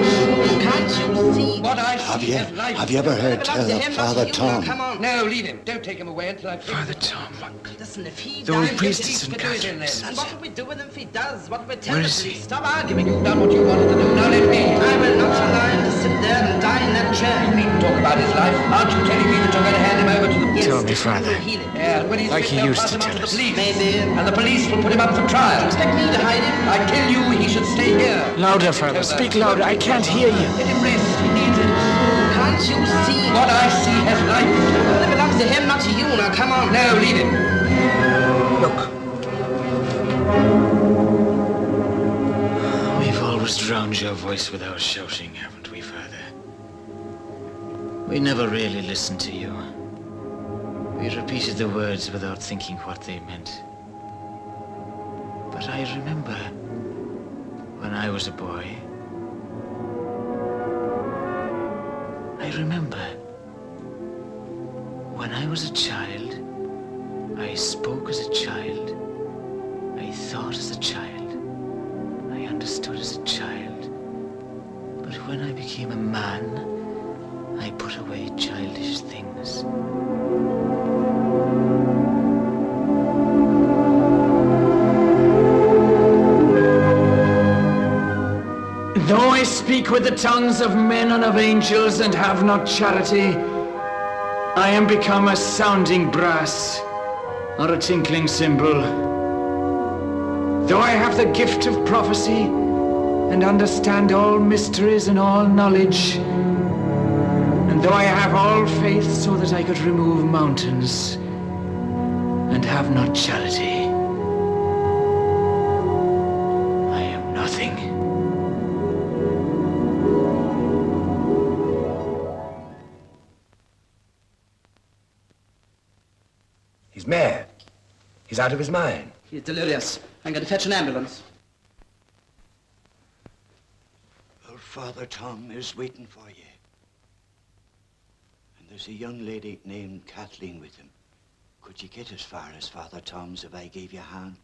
Speaker 9: Can't you see?
Speaker 16: What I Have you ever heard tell of Father Tom?
Speaker 14: Come on. No, leave him. Don't take him away until I've...
Speaker 2: Father Tom.
Speaker 14: Listen, if he
Speaker 2: The old
Speaker 14: dies,
Speaker 2: priest
Speaker 14: the
Speaker 2: at
Speaker 14: police
Speaker 2: St.
Speaker 14: will do it in
Speaker 2: Catherine's.
Speaker 14: then. And what will we do with him if he does? What will we tell
Speaker 2: Where
Speaker 14: the
Speaker 2: is he?
Speaker 14: police? Stop arguing. You've done what you wanted to do. Now let me. I will not allow him to sit there and die in that chair. You needn't talk about his life. Aren't you telling me that you're going to hand him over to the...
Speaker 2: Tell me, Father.
Speaker 14: Yeah, and when he's
Speaker 2: Like
Speaker 14: fit,
Speaker 2: he
Speaker 14: they'll
Speaker 2: used
Speaker 14: pass
Speaker 2: to
Speaker 14: him on
Speaker 2: tell
Speaker 14: to the
Speaker 2: us.
Speaker 14: police. Maybe. And the police will put him up for trial. You expect me to hide him? I tell you, he should stay here.
Speaker 2: Louder, Father. Speak louder. I can't hear you.
Speaker 14: Let him rest. He needs it. Can't you see? What I see has life. Well, it belongs to him, not to you. Now, come on. No, leave him.
Speaker 2: Look. We've always drowned your voice with our shouting, haven't we, Father? We never really listened to you. We repeated the words without thinking what they meant. But I remember when I was a boy. I remember when I was a child, I spoke as a child, I thought as a child, I understood as a child. But when I became a man, I put away childish things. Though I speak with the tongues of men and of angels and have not charity, I am become a sounding brass or a tinkling cymbal. Though I have the gift of prophecy and understand all mysteries and all knowledge, and though I have all faith so that I could remove mountains and have not charity, I am nothing.
Speaker 16: He's mad. He's out of his mind.
Speaker 14: He's delirious. I'm going to fetch an ambulance.
Speaker 21: Well, Father Tom is waiting for you. And there's a young lady named Kathleen with him. Could you get as far as Father Tom's if I gave you a hand?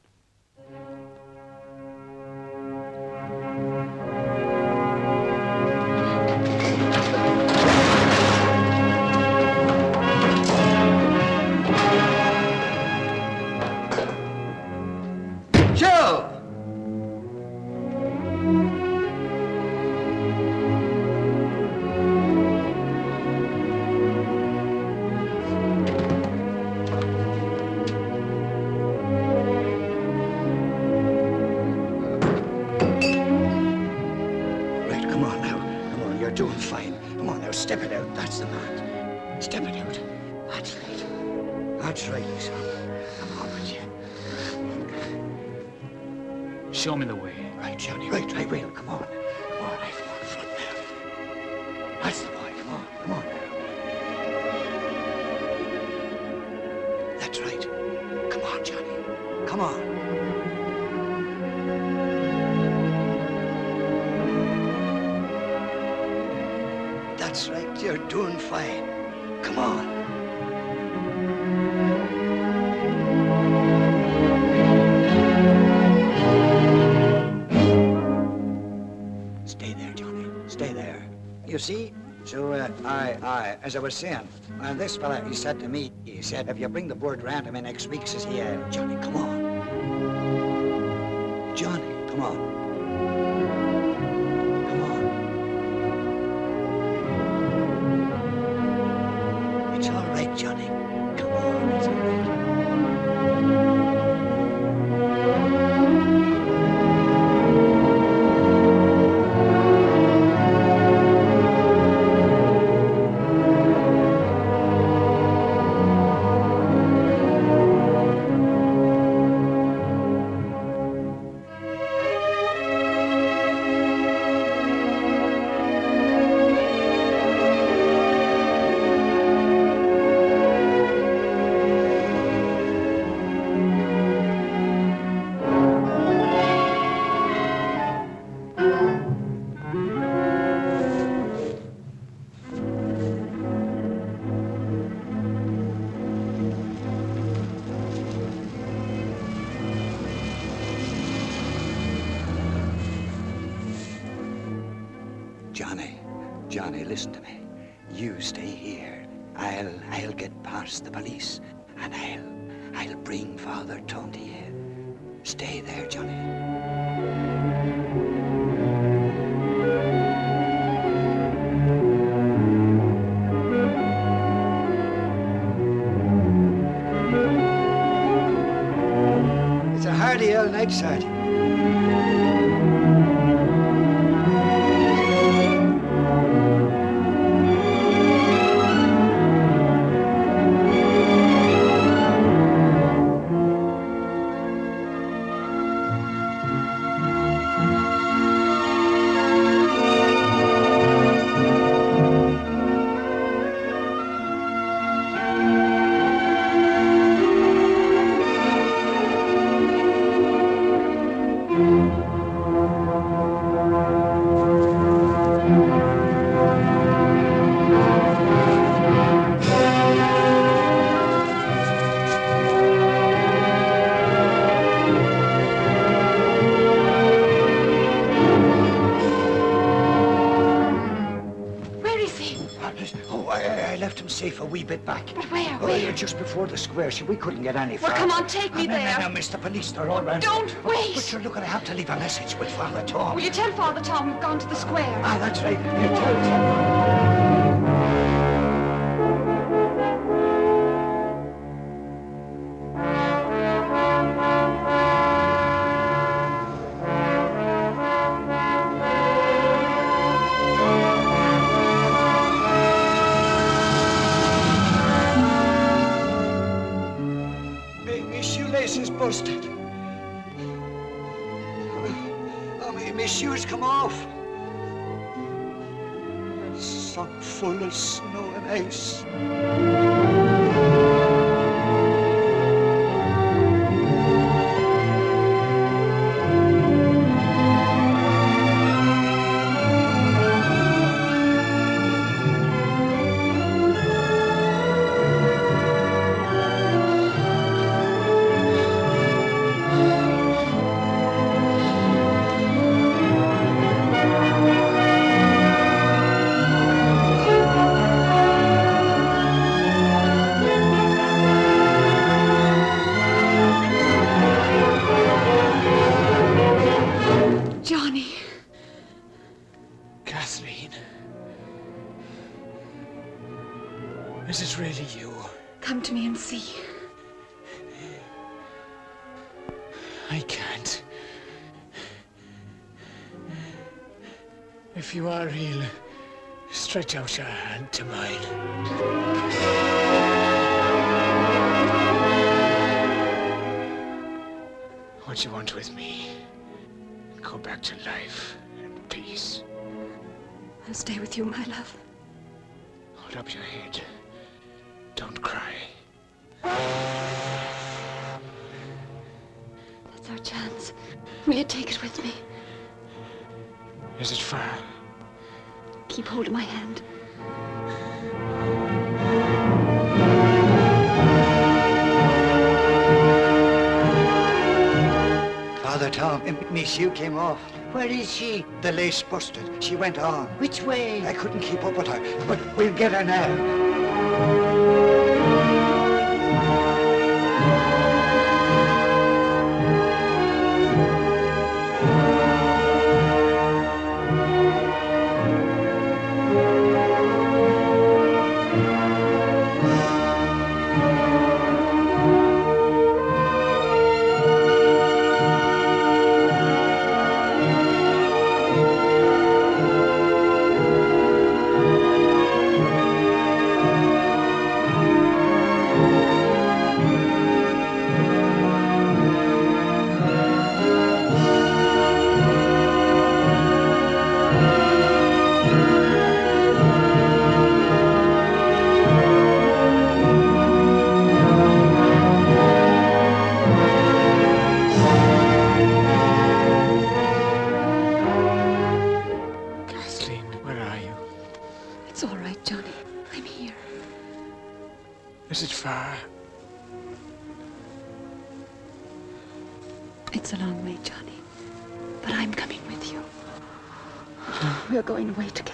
Speaker 14: Joe!
Speaker 21: Right, come on now. Come on, you're doing fine. Come on now, step it out. That's the man. Step it out. That's right. That's right, son. Come on with you.
Speaker 2: Show me the way.
Speaker 21: Right, Johnny, right, I will. Come on. Come on, I've one foot now. That's the boy. Come on, come on now. That's right. Come on, Johnny. Come on. That's right, you're doing fine. Come on. Stay there, Johnny. Stay there.
Speaker 6: You see? So, as I was saying, this fella, he said to me, he said, if you bring the board round to me next week, says he,
Speaker 21: Johnny, come on. Johnny, come on. Come on. It's all right, Johnny. Come on, it's all right. Johnny, listen to me. you stay here. I'll get past the police, and I'll bring Father Tom to you. Stay there, Johnny.
Speaker 6: It's a hardy old night, Sergeant. Safe a wee bit back.
Speaker 7: But where?
Speaker 6: Oh,
Speaker 7: Where?
Speaker 6: yeah, just before the square. So we couldn't get any
Speaker 7: Well,
Speaker 6: farther.
Speaker 7: come on, take me there.
Speaker 6: No, Miss, the police, they're all round.
Speaker 7: Don't wait.
Speaker 6: But you're looking, I have to leave a message with Father Tom.
Speaker 7: Will you tell Father Tom we've gone to the square?
Speaker 6: Ah, that's right. You tell him. Is busted. Oh, my shoes come off. So full of snow and ice.
Speaker 22: Kathleen. Is it really you?
Speaker 7: Come to me and see.
Speaker 22: I can't. If you are real, stretch out your hand to mine. What you want with me? Go back to life and peace.
Speaker 7: I'll stay with you, my love.
Speaker 22: Hold up your head. Don't cry.
Speaker 7: That's our chance. Will you take it with me?
Speaker 22: Is it far?
Speaker 7: Keep hold of my hand.
Speaker 6: Father Tom, me shoe came off.
Speaker 21: Where is she?
Speaker 6: The lace busted. She went on.
Speaker 21: Which way?
Speaker 6: I couldn't keep up with her, but we'll get her now.
Speaker 7: It's all right, Johnny. I'm here.
Speaker 22: Is it far?
Speaker 7: It's a long way, Johnny. But I'm coming with you. We're going away together.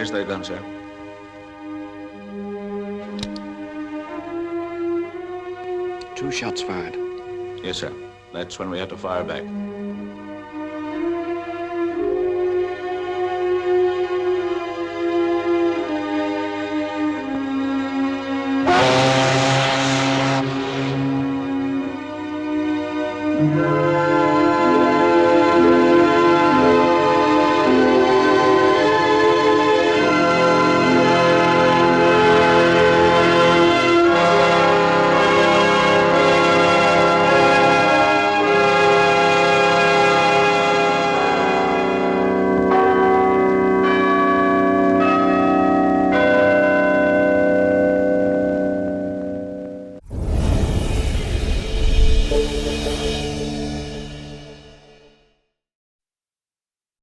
Speaker 20: There's their gun, sir.
Speaker 17: Two shots fired.
Speaker 20: Yes, sir. That's when we had to fire back.